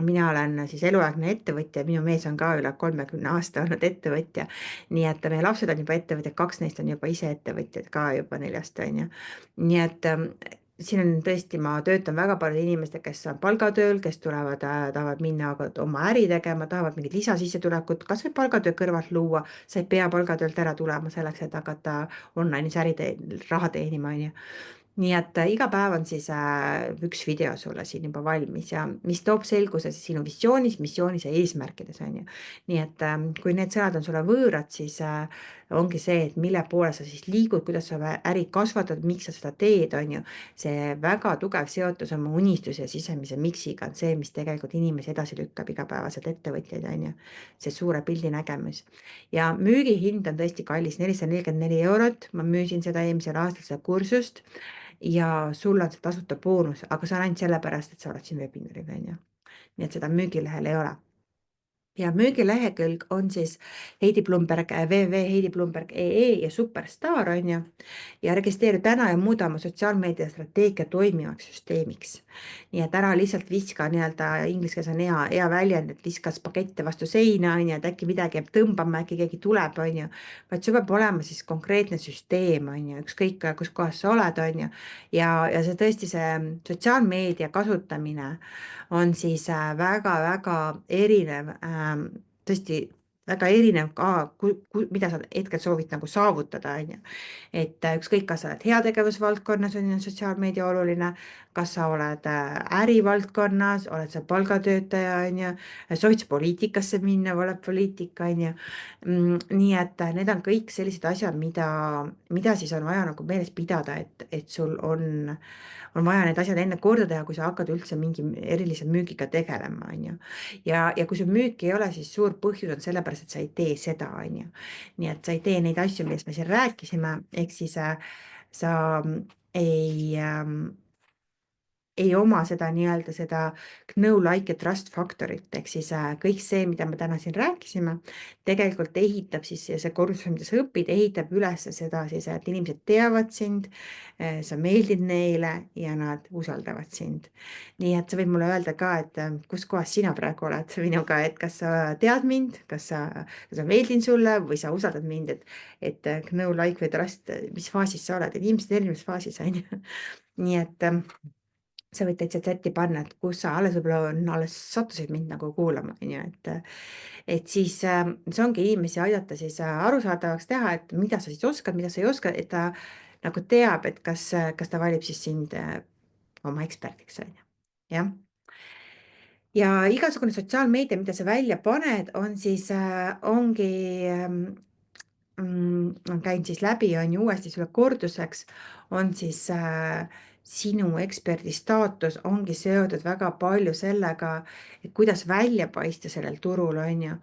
mina olen siis eluaegne ettevõtja, minu mees on ka üle 30 aasta olnud ettevõtja. Nii et meie lapsed on juba ettevõtjad, 2 neist on juba ise ettevõtjad ka juba 4 on ju. Nii et siin on tõesti, ma töötan väga paljude inimestega, kes on palgatööl, kes tahavad minna oma äri tegema, tahavad mingit lisasissetulekut, kas või palgatöö kõrvalt luua. Sa ei pea palgatöölt ära tulema selleks, et hakata online'is raha teenima, on ju. Nii et iga päev on siis üks video sulle siin juba valmis ja mis toob selguse siis sinu visioonis, missioonis ja eesmärkides on ju. Nii et kui need sõnad on sulle võõrad, siis ongi see, et mille poole sa siis liigud, kuidas sa äri kasvatad, miks sa seda teed, on ju. See väga tugev seotus oma unistuse ja sisemise miksiga on see, mis tegelikult inimesi edasi lükkab, igapäevaselt ettevõtjaid, on ju. See suure pildi nägemus. Ja müügihind on tõesti kallis, 444 eurot, ma müüsin seda eelmisel aastal, seda kursust ja sul on see tasuta boonus, aga see on ainult sellepärast, et sa oled siin webinaril, on ju. Nii et seda müügilehel ei ole. Ja müügilehekülg on siis Heidi Blumberg, www.heidiblumberg.ee ja Superstaar on ju. Ja registreeru täna ja muuda oma sotsiaalmeedia strateegia toimivaks süsteemiks. Nii et ära lihtsalt viska nii-öelda, inglise keeles on hea väljend, et viska spagette vastu seina on ju, et äkki midagi jääb tõmbama, äkki keegi tuleb, on ju. Vaid sul peab olema siis konkreetne süsteem, on ju, ükskõik kus kohas sa oled, on ju. Ja see tõesti, see sotsiaalmeedia kasutamine on siis väga-väga erinev, tõesti väga erinev ka, mida sa hetkel soovid nagu saavutada, on ju. Et ükskõik, kas sa oled heategevusvaldkonnas, on ju sotsiaalmeedia oluline, kas sa oled ärivaldkonnas, oled sa palgatöötaja, on ju, soovid sa poliitikasse minna, oled poliitik, on ju. Nii et need on kõik sellised asjad, mida siis on vaja nagu meeles pidada, et sul on vaja need asjad enne korda teha, kui sa hakkad üldse mingi erilise müügiga tegelema, on ju. Ja kui sul müüki ei ole, siis suur põhjus on sellepärast, et sa ei tee seda, on ju. Nii et sa ei tee neid asju, millest me siin rääkisime, ehk siis sa ei ei oma seda nii-öelda seda know, like ja trust faktorit, ehk siis kõik see, mida me täna siin rääkisime, tegelikult ehitab siis see kursus, mida sa õpid, ehitab üles seda siis, et inimesed teavad sind, sa meeldid neile ja nad usaldavad sind. Nii et sa võid mulle öelda ka, et kus kohas sina praegu oled minuga, et kas sa tead mind, kas ma meeldin sulle või sa usaldad mind, et know, like või trust, mis faasis sa oled, et inimesed erinevas faasis on ju. Nii et sa võid täitsa chati panna, et kus sa alles sattusid mind nagu kuulama, on ju, et siis see ongi inimesi aidata siis arusaadavaks teha, et mida sa siis oskad, mida sa ei oska, et ta nagu teab, et kas ta valib siis sind oma eksperdiks, on ju, jah. Ja igasugune sotsiaalmeedia, mida sa välja paned, on siis, ongi käin siis läbi, on ju, uuesti sulle korduseks, on siis sinu eksperdi staatus ongi seotud väga palju sellega, et kuidas välja paista sellel turul, on ju.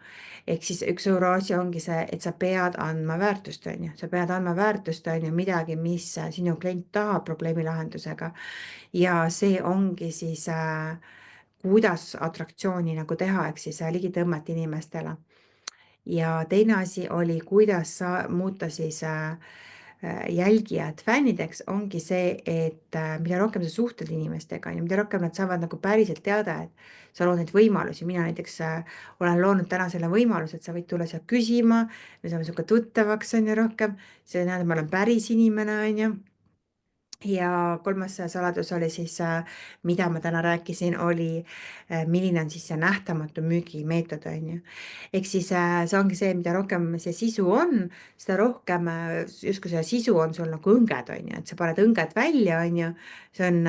Ehk siis üks suur asi ongi see, et sa pead andma väärtust, on ju, sa pead andma väärtust, on ju, midagi, mis sinu klient tahab probleemi lahendusega. Ja see ongi siis, kuidas atraktsiooni nagu teha, ehk siis ligi tõmmata inimestele. Ja teine asi oli, kuidas muuta siis jälgijad fännideks, ongi see, et mida rohkem sa suhtled inimestega ja mida rohkem nad saavad nagu päriselt teada, et sa lood neid võimalusi. Mina näiteks olen loonud täna selle võimaluse, et sa võid tulla sealt küsima, me saame sinuga tuttavaks, on ju, rohkem. See tähendab, ma olen päris inimene, on ju. Ja kolmas saladus oli siis, mida ma täna rääkisin, oli, milline on siis see nähtamatu müügimeetod, on ju. Ehk siis see ongi see, mida rohkem see sisu on, seda rohkem justkui see sisu on sul nagu õnged, on ju, et sa paned õnged välja, on ju. See on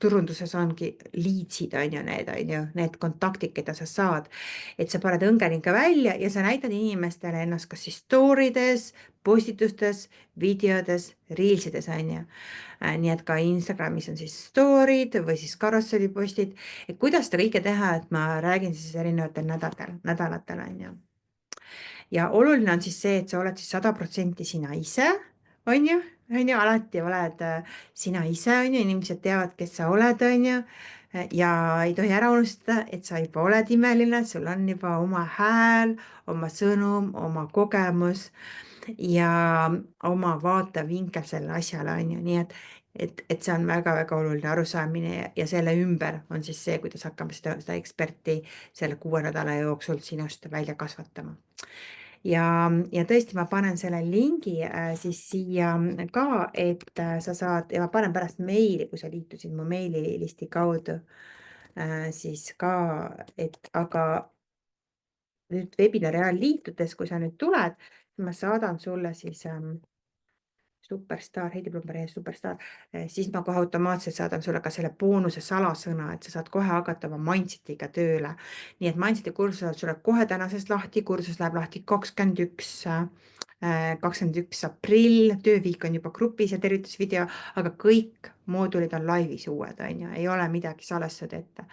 turunduses ongi leads'id, on ju, need kontaktid, keda sa saad, et sa paned õngeringa välja ja sa näitad inimestele ennast kas siis story des, postitustes, videodes, reelsides, on ju. Nii et ka Instagramis on siis story'd või siis karussellipostid, et kuidas seda kõike teha, et ma räägin siis erinevatel nädalatel, on ju. Ja oluline on siis see, et sa oled siis 100% sina ise, on ju, alati oled sina ise, on ju, inimesed teavad, kes sa oled, on ju. Ja ei tohi ära unustada, et sa juba oled imeline, sul on juba oma hääl, oma sõnum, oma kogemus. ja oma vaatevinkel sellele asjale, on ju, nii et see on väga-väga oluline arusaamine ja selle ümber on siis see, kuidas hakkame seda eksperti selle 6 nädala jooksul sinust välja kasvatama. Ja tõesti, ma panen selle lingi siis siia ka, et sa saad ja ma panen pärast meili, kui sa liitusid mu meililisti kaudu, siis ka, et aga nüüd webinari ajal liitudes, kui sa nüüd tuled, ma saadan sulle siis Superstaar, Heidi Blumberg Superstaar, siis ma kohe automaatselt saadan sulle ka selle boonuse salasõna, et sa saad kohe hakata oma Mindsetiga tööle. Nii et Mindseti kursus saab sulle kohe tänasest lahti, kursus läheb lahti 21. aprill, tööviik on juba grupis ja tervitusvideo, aga kõik moodulid on laivis uued, on ju, ei ole midagi salvestada ette.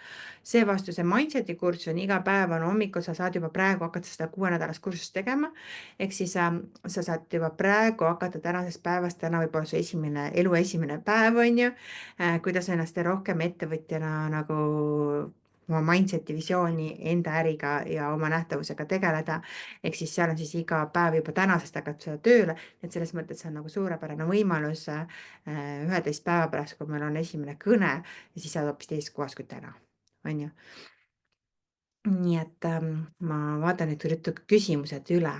Seevastu see Mindseti kursus on iga päev on hommikul, sa saad juba praegu hakata seda 6 nädalast kursust tegema. Ehk siis sa saad juba praegu hakata tänasest päevast, täna võib olla su elu esimene päev, on ju, kuidas ennast rohkem ettevõtjana nagu oma mindset'i visiooni enda äriga ja oma nähtavusega tegeleda. Ehk siis seal on siis iga päev juba tänasest hakkad seda tööle, et selles mõttes see on nagu suurepärane võimalus 11 päeva pärast, kui meil on esimene kõne ja siis sa oled hoopis teises kohas kui täna, on ju. Nii et ma vaatan nüüd ruttu küsimused üle.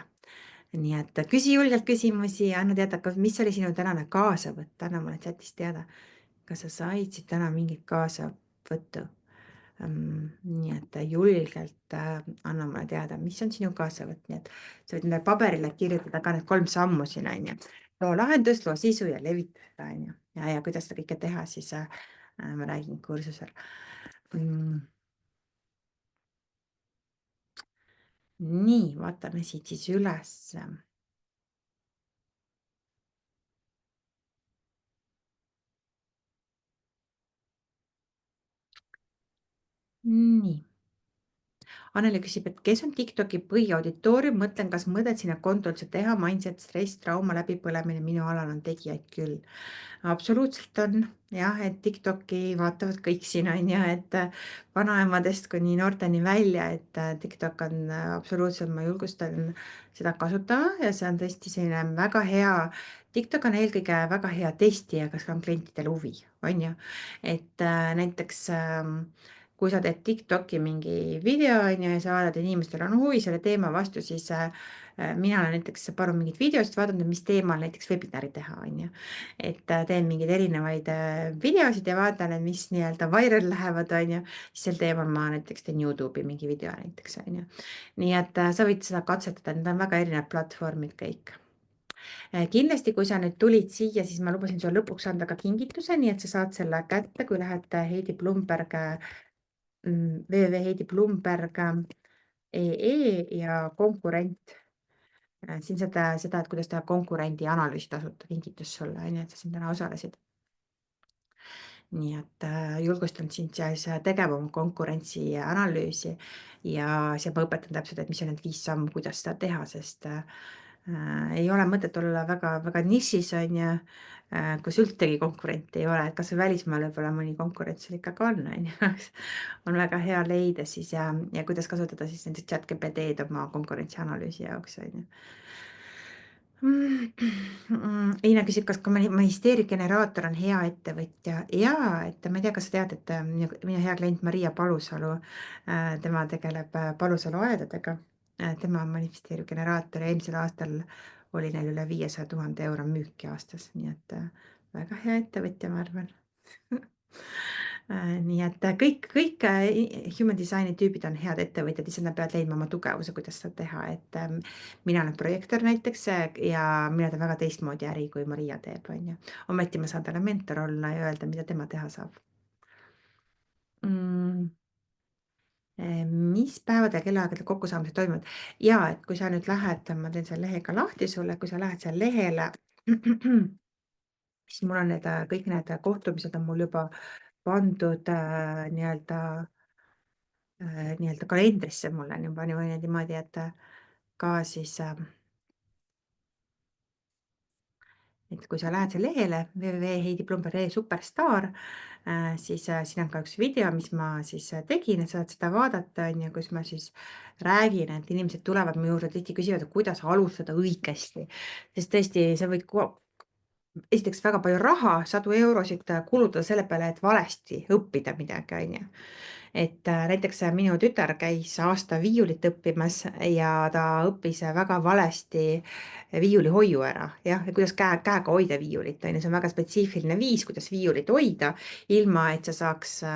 Nii et küsi julgelt küsimusi ja anna teada, mis oli sinu tänane kaasavõtt, anna mulle chatis teada, kas sa said siit täna mingit kaasavõttu. Nii et julgelt anna mulle teada, mis on sinu kaasavõtt, nii et sa võid endale paberile kirjutada ka need 3 sammu siin, on ju. Loo lahendus, loo sisu ja levita seda, on ju. Ja kuidas seda kõike teha, siis ma räägin kursusel. Nii, vaatame siit siis üles. Nii. Anneli küsib, et kes on TikToki põhiauditoorium, mõtlen, kas mõõdad sinna konto üldse teha, mindset, stress, trauma, läbipõlemine, minu alal on tegijaid küll. Absoluutselt on jah, et TikToki vaatavad kõik siin, on ju, et vanaemadest kuni noorteni välja, et TikTok on absoluutselt, ma julgustan seda kasutama ja see on tõesti selline väga hea. TikTok on eelkõige väga hea testija, kas on klientidel huvi, on ju, et näiteks kui sa teed TikToki mingi video, on ju, ja sa vaatad, et inimestel on huvi selle teema vastu, siis mina olen näiteks palun mingit videost vaadanud, mis teemal näiteks webinari teha, on ju. Et teen mingeid erinevaid videosid ja vaatan, et mis nii-öelda viral lähevad, on ju. Siis sel teemal ma näiteks teen Youtube'i mingi video näiteks, on ju. Nii et sa võid seda katsetada, need on väga erinevad platvormid kõik. Kindlasti, kui sa nüüd tulid siia, siis ma lubasin sulle lõpuks anda ka kingituse, nii et sa saad selle kätte, kui lähed Heidi Blumberg www.heidiblumberg.ee ja konkurent. Siin seda, et kuidas teha konkurendi analüüsi tasuta kingitus sulle, on ju, et sa siin täna osalesid. Nii et julgustan sind siis tegema oma konkurentsianalüüsi ja seal ma õpetan täpselt, et mis on need 5 sammu, kuidas seda teha, sest ei ole mõtet olla väga nišis, on ju, kus üldtegi konkurenti ei ole, et kas või välismaal võib-olla mõni konkurent sul ikkagi on ju. On väga hea leida siis ja kuidas kasutada siis näiteks ChatGPT-d oma konkurentsianalüüsi jaoks, on ju. Liina küsib, kas ka ministeeriumgeneraator on hea ettevõtja ja et ma ei tea, kas sa tead, et minu hea klient Maria Palusalu, tema tegeleb Palusalu aedadega. Tema on manifesteeriumgeneraator ja eelmisel aastal oli neil üle 500 000 euro müüki aastas, nii et väga hea ettevõtja, ma arvan. Nii et kõik human design'i tüübid on head ettevõtjad, lihtsalt nad peavad leidma oma tugevuse, kuidas seda teha, et mina olen projektor näiteks ja mina teen väga teistmoodi äri, kui Maria teeb, on ju. Ometi ma saan talle mentor olla ja öelda, mida tema teha saab. Mis päevadel, kellaaegadel kokkusaamised toimuvad? Ja et kui sa nüüd lähed, ma teen selle lehe ka lahti sulle, kui sa lähed seal lehele, siis mul on kõik need kohtumised on mul juba pandud nii-öelda kalendrisse mulle on juba niimoodi, et ka siis et kui sa lähed selle lehele www.heidiplumber.ee superstaar, siis siin on ka üks video, mis ma siis tegin, et saad seda vaadata, on ju, kus ma siis räägin, et inimesed tulevad mu juurde, tihti küsivad, et kuidas alustada õigesti. Sest tõesti, sa võid esiteks väga palju raha, sadu eurosid kulutada selle peale, et valesti õppida midagi, on ju. Et näiteks minu tütar käis aasta viiulit õppimas ja ta õppis väga valesti viiulihoiu ära, jah, ja kuidas käega hoida viiulit, on ju, see on väga spetsiifiline viis, kuidas viiulit hoida, ilma et sa saaks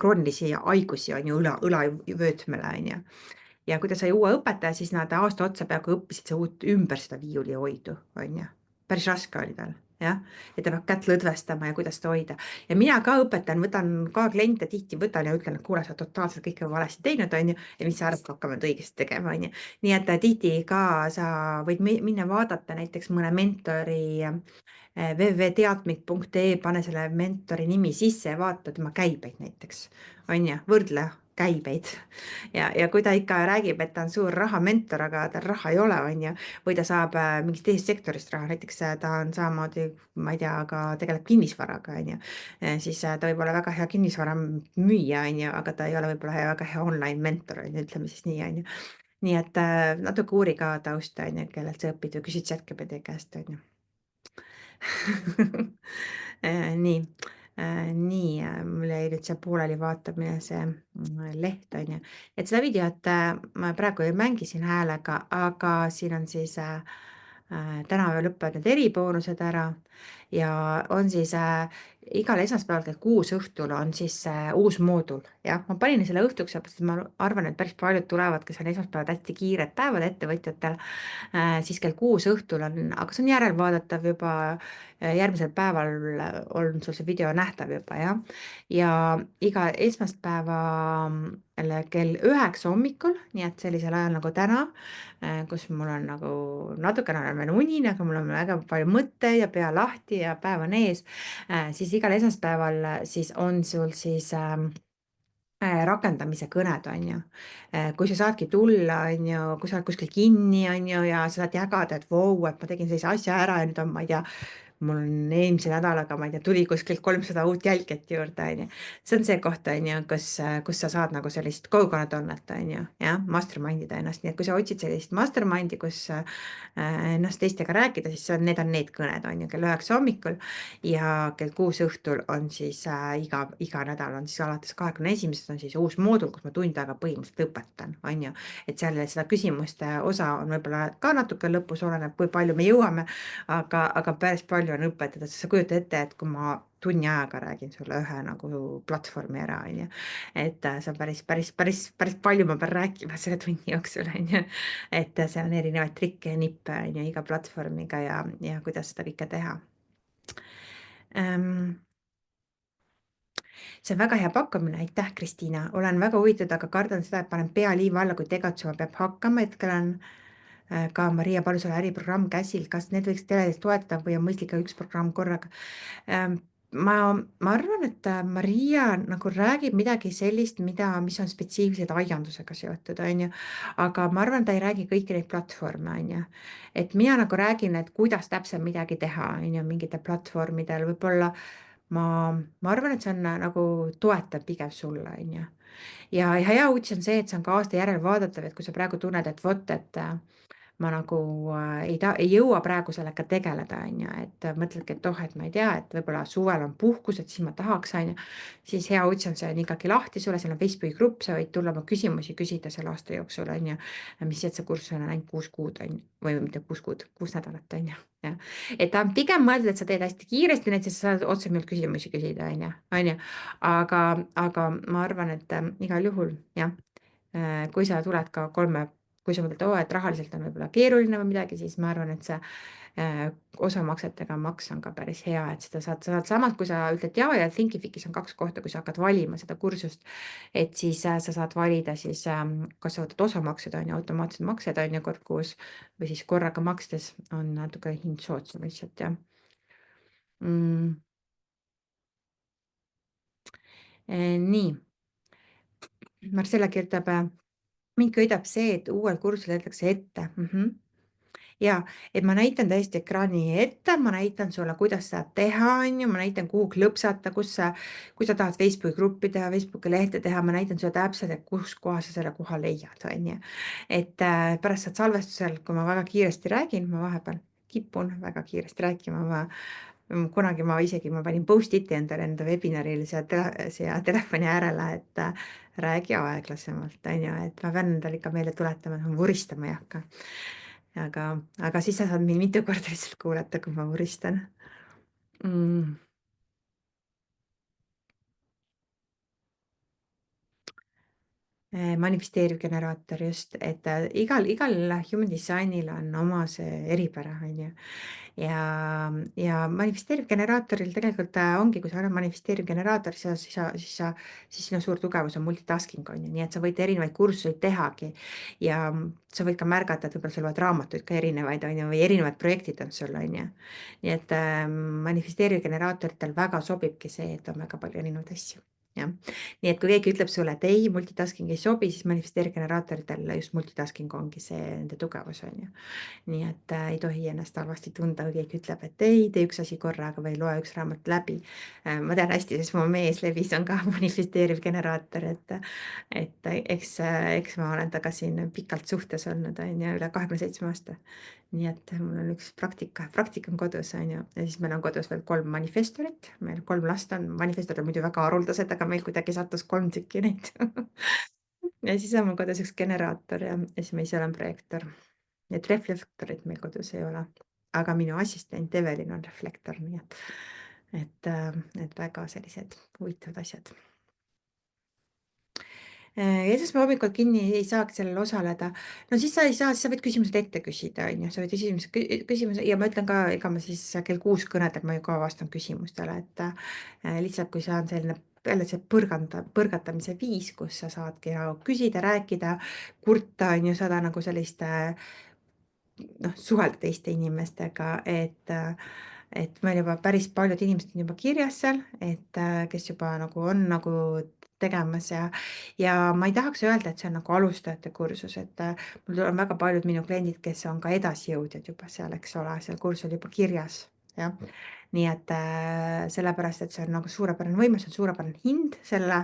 kroonilisi haigusi, on ju, õlavöötmele, on ju. Ja kui ta sai uue õpetaja, siis nad aasta otsa peaaegu õppisid ümber seda viiulihoidu, on ju. Päris raske oli tal, jah, et ta peab kätt lõdvestama ja kuidas ta hoida. Ja mina ka õpetan, võtan ka kliente tihti, võtan ja ütlen, et kuule, sa totaalselt kõike valesti teinud, on ju, ja mis sa arvad, kui hakkame nüüd õigesti tegema, on ju. Nii et tihti ka sa võid minna vaadata näiteks mõne mentori www.teadmik.ee, pane selle mentori nimi sisse ja vaata tema käibeid näiteks, on ju, võrdle käibeid. Ja kui ta ikka räägib, et ta on suur rahamentor, aga tal raha ei ole, on ju, või ta saab mingist teisest sektorist raha, näiteks ta on samamoodi, ma ei tea, aga tegeleb kinnisvaraga, on ju, siis ta võib olla väga hea kinnisvara müüja, on ju, aga ta ei ole võib-olla väga hea online mentor, on ju, ütleme siis nii, on ju. Nii et natuke uuri ka tausta, on ju, kellelt sa õpid või küsid ChatGPT käest, on ju. Nii, nii, mul jäi nüüd see pooleli vaatamine, see leht, on ju. Et seda videot ma praegu ei mängi siin häälega, aga siin on siis täna lõpevad need eriboonused ära ja on siis igal esmaspäeval kell 6 õhtul on siis uus moodul. Jah, ma panin selle õhtuks, sellepärast et ma arvan, et päris paljud tulevad, kes on esmaspäevad hästi kiired päevad ettevõtjatel, siis kell 6 õhtul on, aga see on järelvaadatav juba järgmisel päeval on sul see video nähtav juba, jah. Ja iga esmaspäeva kell 9 hommikul, nii et sellisel ajal nagu täna, kus mul on nagu natukene olen veel unine, aga mul on väga palju mõtteid ja pea lahti ja päev on ees, siis igal esmaspäeval siis on sul siis rakendamise kõned, on ju. Kui sa saadki tulla, on ju, kui sa oled kuskil kinni, on ju, ja sa saad jagada, et vau, et ma tegin sellise asja ära ja nüüd on, ma ei tea, mul on eelmise nädalaga, ma ei tea, tuli kuskilt 300 uut jälgijat juurde, on ju. See on see koht, on ju, kus sa saad nagu sellist kogukonnatunnet, on ju, jah, mastermind ida ennast, nii et kui sa otsid sellist mastermind'i, kus ennast teistega rääkida, siis need on need kõned, on ju, kell 9 hommikul ja kell 6 õhtul on siis iga nädal on siis alates 21. on siis uus moodul, kus ma tund aega põhimõtteliselt õpetan, on ju. Et seal seda küsimuste osa on võib-olla ka natuke lõpus, oleneb, kui palju me jõuame, aga päris palju on õpetada, sest sa kujutad ette, et kui ma tunni ajaga räägin sulle ühe nagu platvormi ära, on ju. Et see on päris palju ma pean rääkima selle tunni jooksul, on ju. Et seal on erinevaid trikke ja nippe, on ju, iga platvormiga ja kuidas seda kõike teha. See on väga hea pakkumine, aitäh, Kristiina, olen väga huvitatud, aga kardan seda, et panen pea liiva alla, kui tegutsema peab hakkama, hetkel on ka Maria Palusala äriprogramm käsil, kas need võiks teineteist toetada või on mõistlik ka üks programm korraga? Ma arvan, et Maria nagu räägib midagi sellist, mis on spetsiifiliselt aiandusega seotud, on ju. aga ma arvan, ta ei räägi kõiki neid platvorme, on ju. Et mina nagu räägin, et kuidas täpselt midagi teha, on ju, mingitel platvormidel võib-olla ma arvan, et see on nagu toetav pigem sulle, on ju. Ja hea uudis on see, et see on ka aasta järel vaadatav, et kui sa praegu tunned, et vot, et ma nagu ei jõua praegu sellega tegeleda, on ju, et mõtledki, et oh, et ma ei tea, et võib-olla suvel on puhkus, et siis ma tahaks, on ju, siis hea uudis on, see on ikkagi lahti sulle, seal on Facebooki grupp, sa võid tulla oma küsimusi küsida selle aasta jooksul, on ju, mis see kursus on ainult 6 kuud, on ju, või mitte 6 kuud, 6 nädalat, on ju, jah. Et ta on pigem mõeldud, et sa teed hästi kiiresti neid, siis sa saad otse minult küsimusi küsida, on ju, aga ma arvan, et igal juhul, jah, kui sa tuled ka kui sa mõtled, et rahaliselt on võib-olla keeruline või midagi, siis ma arvan, et see osamaksetega maks on ka päris hea, et sa saad samas, kui sa ütled ja Thinkific'is on 2 kohta, kui sa hakkad valima seda kursust, et siis sa saad valida siis, kas sa võtad osamaksed, on ju, automaatsed maksed, on ju, kord kuus või siis korraga makstes on natuke hind soodsam lihtsalt, jah. Nii, Marcella kirjutab, mind köidab see, et uuel kursusel öeldakse ette. Jaa, et ma näitan tõesti ekraani ette, ma näitan sulle, kuidas seda teha, on ju, ma näitan, kuhu klõpsata, kui sa tahad Facebooki gruppi teha, Facebooki lehte teha, ma näitan sulle täpselt, et kus kohas sa selle koha leiad, on ju. Et pärast saad salvestusel, kui ma väga kiiresti räägin, ma vahepeal kipun väga kiiresti rääkima, kunagi ma panin post-it'i endale enda webinaril siia telefoni äärele, et räägi aeglasemalt, on ju, et ma pean endale ikka meelde tuletama, et ma vuristama ei hakka. aga siis sa saad mind mitu korda lihtsalt kuulata, kui ma vuristan. Mm. Manifesteeriv generaator just, et igal human design'il on oma see eripära, on ju. ja manifesteeriv generaatoril tegelikult ongi, kui sa oled manifesteeriv generaator, siis sinu suur tugevus on multitasking, on ju, nii et sa võid erinevaid kursuseid tehagi ja sa võid ka märgata, et võib-olla sa loed raamatuid ka erinevaid, on ju, või erinevad projektid on sul, on ju. Nii et manifesteeriv generaatoritel väga sobibki see, et on väga palju erinevaid asju. Jah, nii et kui keegi ütleb sulle, et ei, multitasking ei sobi, siis manifesteerigeneraatoritel just multitasking ongi see nende tugevus, on ju. Nii et ei tohi ennast halvasti tunda, kui keegi ütleb, et ei, tee üks asi korraga või loe üks raamat läbi. Ma tean hästi, sest mu mees Levis on ka manifesteeriv generaator, et eks ma olen temaga siin pikalt suhtes olnud, on ju, üle 27 aasta. Nii et mul on üks praktika on kodus, on ju, ja siis meil on kodus veel 3 manifestorit, meil 3 last on, manifestorid on muidu väga haruldased, aga meil kuidagi sattus 3 tükki neid ja siis on mul kodus üks generaator ja siis ma ise olen projektor. Nii et reflektorit meil kodus ei ole, aga minu assistent Evelin on reflektor, nii et väga sellised huvitavad asjad. Esmaspäeva hommikul kinni ei saaks sellel osaleda, no siis sa ei saa, siis sa võid küsimused ette küsida, on ju, sa võid küsimuse ja ma ütlen ka, ega ma siis kell 6 kõnedel ma ju ka vastan küsimustele, et lihtsalt kui see on selline jälle see põrgatamise viis, kus sa saadki nagu küsida, rääkida, kurta, on ju, saada nagu sellist noh, suhelda teiste inimestega, et meil juba päris paljud inimesed on juba kirjas seal, et kes juba nagu on nagu tegemas ja ma ei tahaks öelda, et see on nagu alustajate kursus, et mul on väga paljud minu kliendid, kes on ka edasijõudjad juba seal, eks ole, seal kursusel juba kirjas, jah. Nii et sellepärast, et see on nagu suurepärane võimalus, see on suurepärane hind, selle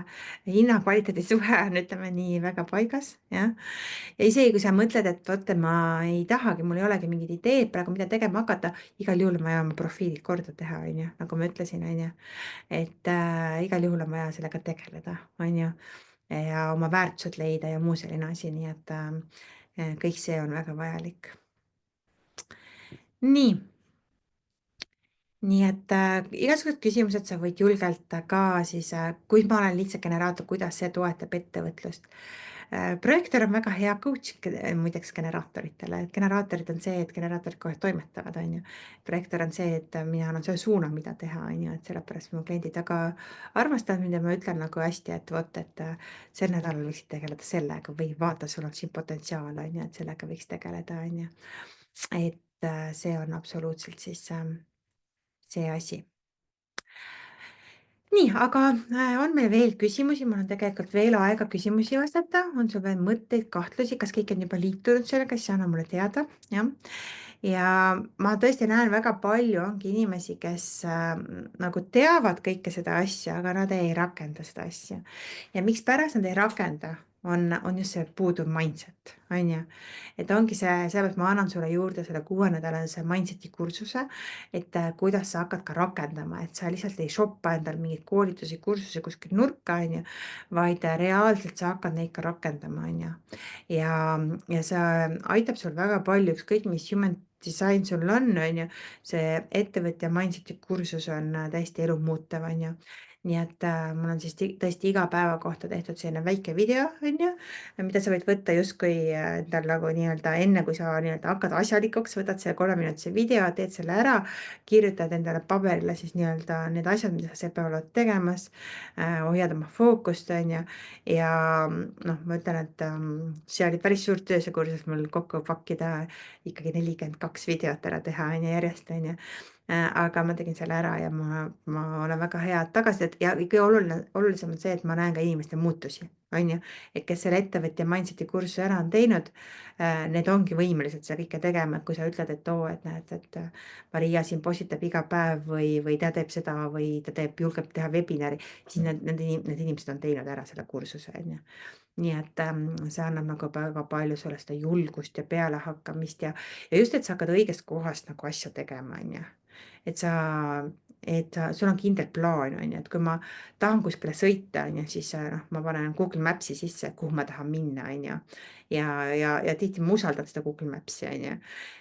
hinna-kvaliteedi suhe on, ütleme nii, väga paigas, jah. Ja isegi kui sa mõtled, et vot, et ma ei tahagi, mul ei olegi mingit ideed praegu, mida tegema hakata, igal juhul on vaja oma profiilid korda teha, on ju, nagu ma ütlesin, on ju. Et igal juhul on vaja sellega tegeleda, on ju, ja oma väärtused leida ja muu selline asi, nii et kõik see on väga vajalik. Nii. Nii et igasugused küsimused sa võid julgelt ka siis, kui ma olen lihtsalt generaator, kuidas see toetab ettevõtlust. Projektor on väga hea coach muideks generaatoritele, et generaatorid on see, et generaatorid kohe toimetavad, on ju. projektor on see, et mina annan selle suuna, mida teha, on ju, et sellepärast mu kliendid väga armastavad mind ja ma ütlen nagu hästi, et vot, et sel nädalal võiksid tegeleda sellega või vaata, sul on siin potentsiaal, on ju, et sellega võiks tegeleda, on ju. Et see on absoluutselt siis see asi. Nii, aga on meil veel küsimusi, mul on tegelikult veel aega küsimusi vastata, on sul veel mõtteid, kahtlusi, kas kõik on juba liitunud sellega, siis anna mulle teada, jah. Ja ma tõesti näen väga palju ongi inimesi, kes nagu teavad kõike seda asja, aga nad ei rakenda seda asja. Ja mikspärast nad ei rakenda, on just see puuduv mindset, on ju. Et ongi see, sellepärast ma annan sulle juurde selle 6-nädalase mindset'i kursuse, et kuidas sa hakkad ka rakendama, et sa lihtsalt ei shoppa endal mingeid koolitusi, kursusi kuskil nurka, on ju, vaid reaalselt sa hakkad neid ka rakendama, on ju. ja see aitab sul väga palju, ükskõik mis human design sul on ju, see ettevõtja mindset'i kursus on täiesti elumuutev, on ju. Nii et mul on siis tõesti iga päeva kohta tehtud selline väike video, on ju, mida sa võid võtta justkui endal nagu nii-öelda enne, kui sa nii-öelda hakkad asjalikuks, võtad selle 3-minutise video, teed selle ära, kirjutad endale paberile siis nii-öelda need asjad, mida sa sel päeval oled tegemas, hoiad oma fookust, on ju, ja noh, ma ütlen, et see oli päris suur töö, see kursus mul kokku pakkida ikkagi 42 videot ära teha, on ju, järjest, on ju. Aga ma tegin selle ära ja ma olen väga head tagasisidet ja kõige olulisem on see, et ma näen ka inimeste muutusi, on ju. Et kes selle ettevõtja mindset'i kursuse ära on teinud, need ongi võimelised seda kõike tegema, et kui sa ütled, et oo, et näed, et Maria siin postitab iga päev või ta teeb seda või ta julgeb teha webinari, siis need inimesed on teinud ära selle kursuse, on ju. Nii et see annab nagu väga palju sulle seda julgust ja pealehakkamist ja just, et sa hakkad õigest kohast nagu asja tegema, on ju. Et sa, sul on kindel plaan, on ju, et kui ma tahan kuskile sõita, on ju, siis noh, ma panen Google Maps'i sisse, kuhu ma tahan minna, on ju. ja tihti ma usaldan seda Google Maps'i, on ju.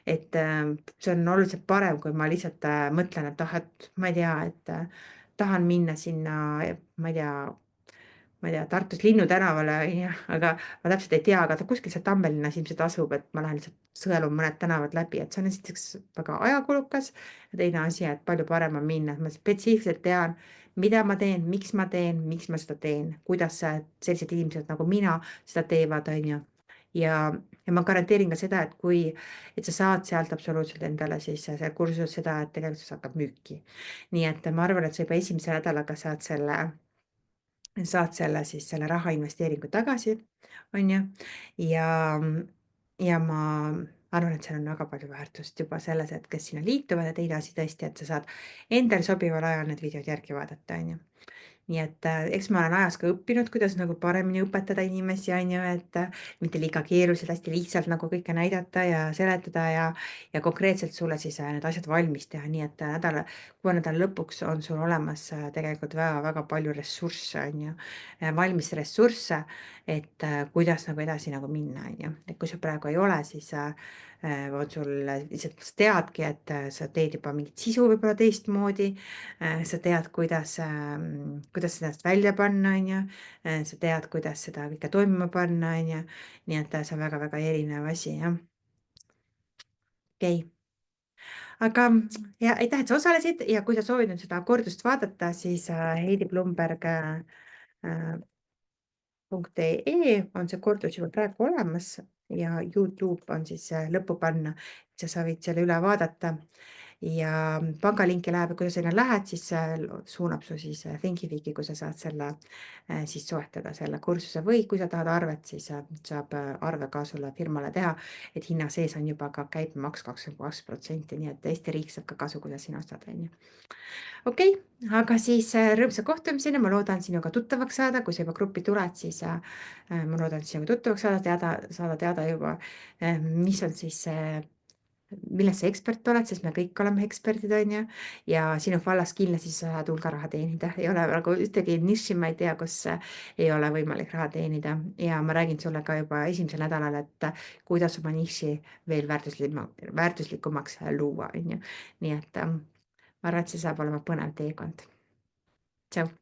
Et see on oluliselt parem, kui ma lihtsalt mõtlen, et ah, et ma ei tea, et tahan minna sinna, ma ei tea, Tartus Linnu tänavale, on ju, aga ma täpselt ei tea, aga ta kuskil seal Tammelinnas ilmselt asub, et ma lähen lihtsalt sõelun mõned tänavad läbi, et see on esiteks väga ajakulukas ja teine asi, et palju parem on minna, et ma spetsiifiliselt tean, mida ma teen, miks ma seda teen, kuidas sellised inimesed nagu mina seda teevad, on ju. ja ma garanteerin ka seda, et sa saad sealt absoluutselt endale siis selle kursus seda, et tegelikult see hakkab müüki. nii et ma arvan, et sa juba esimese nädalaga saad selle raha investeeringu tagasi, on ju. ja, ja ma arvan, et seal on väga palju väärtust juba selles, et kes sinna liituvad ja teine asi tõesti, et sa saad endale sobival ajal need videod järgi vaadata, on ju. Nii et eks ma olen ajas ka õppinud, kuidas nagu paremini õpetada inimesi, on ju, et mitte liiga keeruliselt, hästi lihtsalt nagu kõike näidata ja seletada ja konkreetselt sulle siis need asjad valmis teha, nii et kuue nädala lõpuks on sul olemas tegelikult väga-väga palju ressursse, on ju, valmis ressursse, et kuidas nagu edasi nagu minna, on ju. Et kui sul praegu ei ole, siis on sul lihtsalt sa teadki, et sa teed juba mingit sisu võib-olla teistmoodi. Sa tead, kuidas ennast välja panna, on ju. Sa tead, kuidas seda kõike toimima panna, on ju. Nii et see on väga-väga erinev asi, jah. Okei. Aga ja aitäh, et sa osalesid ja kui sa soovid nüüd seda kordust vaadata, siis Heidi Blumberg .ee on see kordus juba praegu olemas ja Youtube on siis lõppu panna. Sa võid selle üle vaadata ja pangalinki läheb, kui sa sinna lähed, siis suunab su siis Thinkifici, kui sa saad selle siis soetada selle kursuse või kui sa tahad arvet, siis saab arve ka sulle firmale teha, et hinna sees on juba ka käibemaks 22%, nii et Eesti riik saab ka kasu, kui sa siin ostad, on ju. Okei, aga siis rõõmsa kohtumiseni, ma loodan sinuga tuttavaks saada, kui sa juba gruppi tuled, siis ma loodan sinuga tuttavaks saada teada juba, mis on siis milles sa ekspert oled, sest me kõik oleme eksperdid, on ju. Ja sinu vallas kindlasti sa saad hulga raha teenida, ei ole nagu ühtegi nišši, ma ei tea, kus ei ole võimalik raha teenida ja ma räägin sulle ka juba esimesel nädalal, et kuidas oma nišši veel väärtuslikumaks luua, on ju. Nii et ma arvan, et see saab olema põnev teekond. Tšau.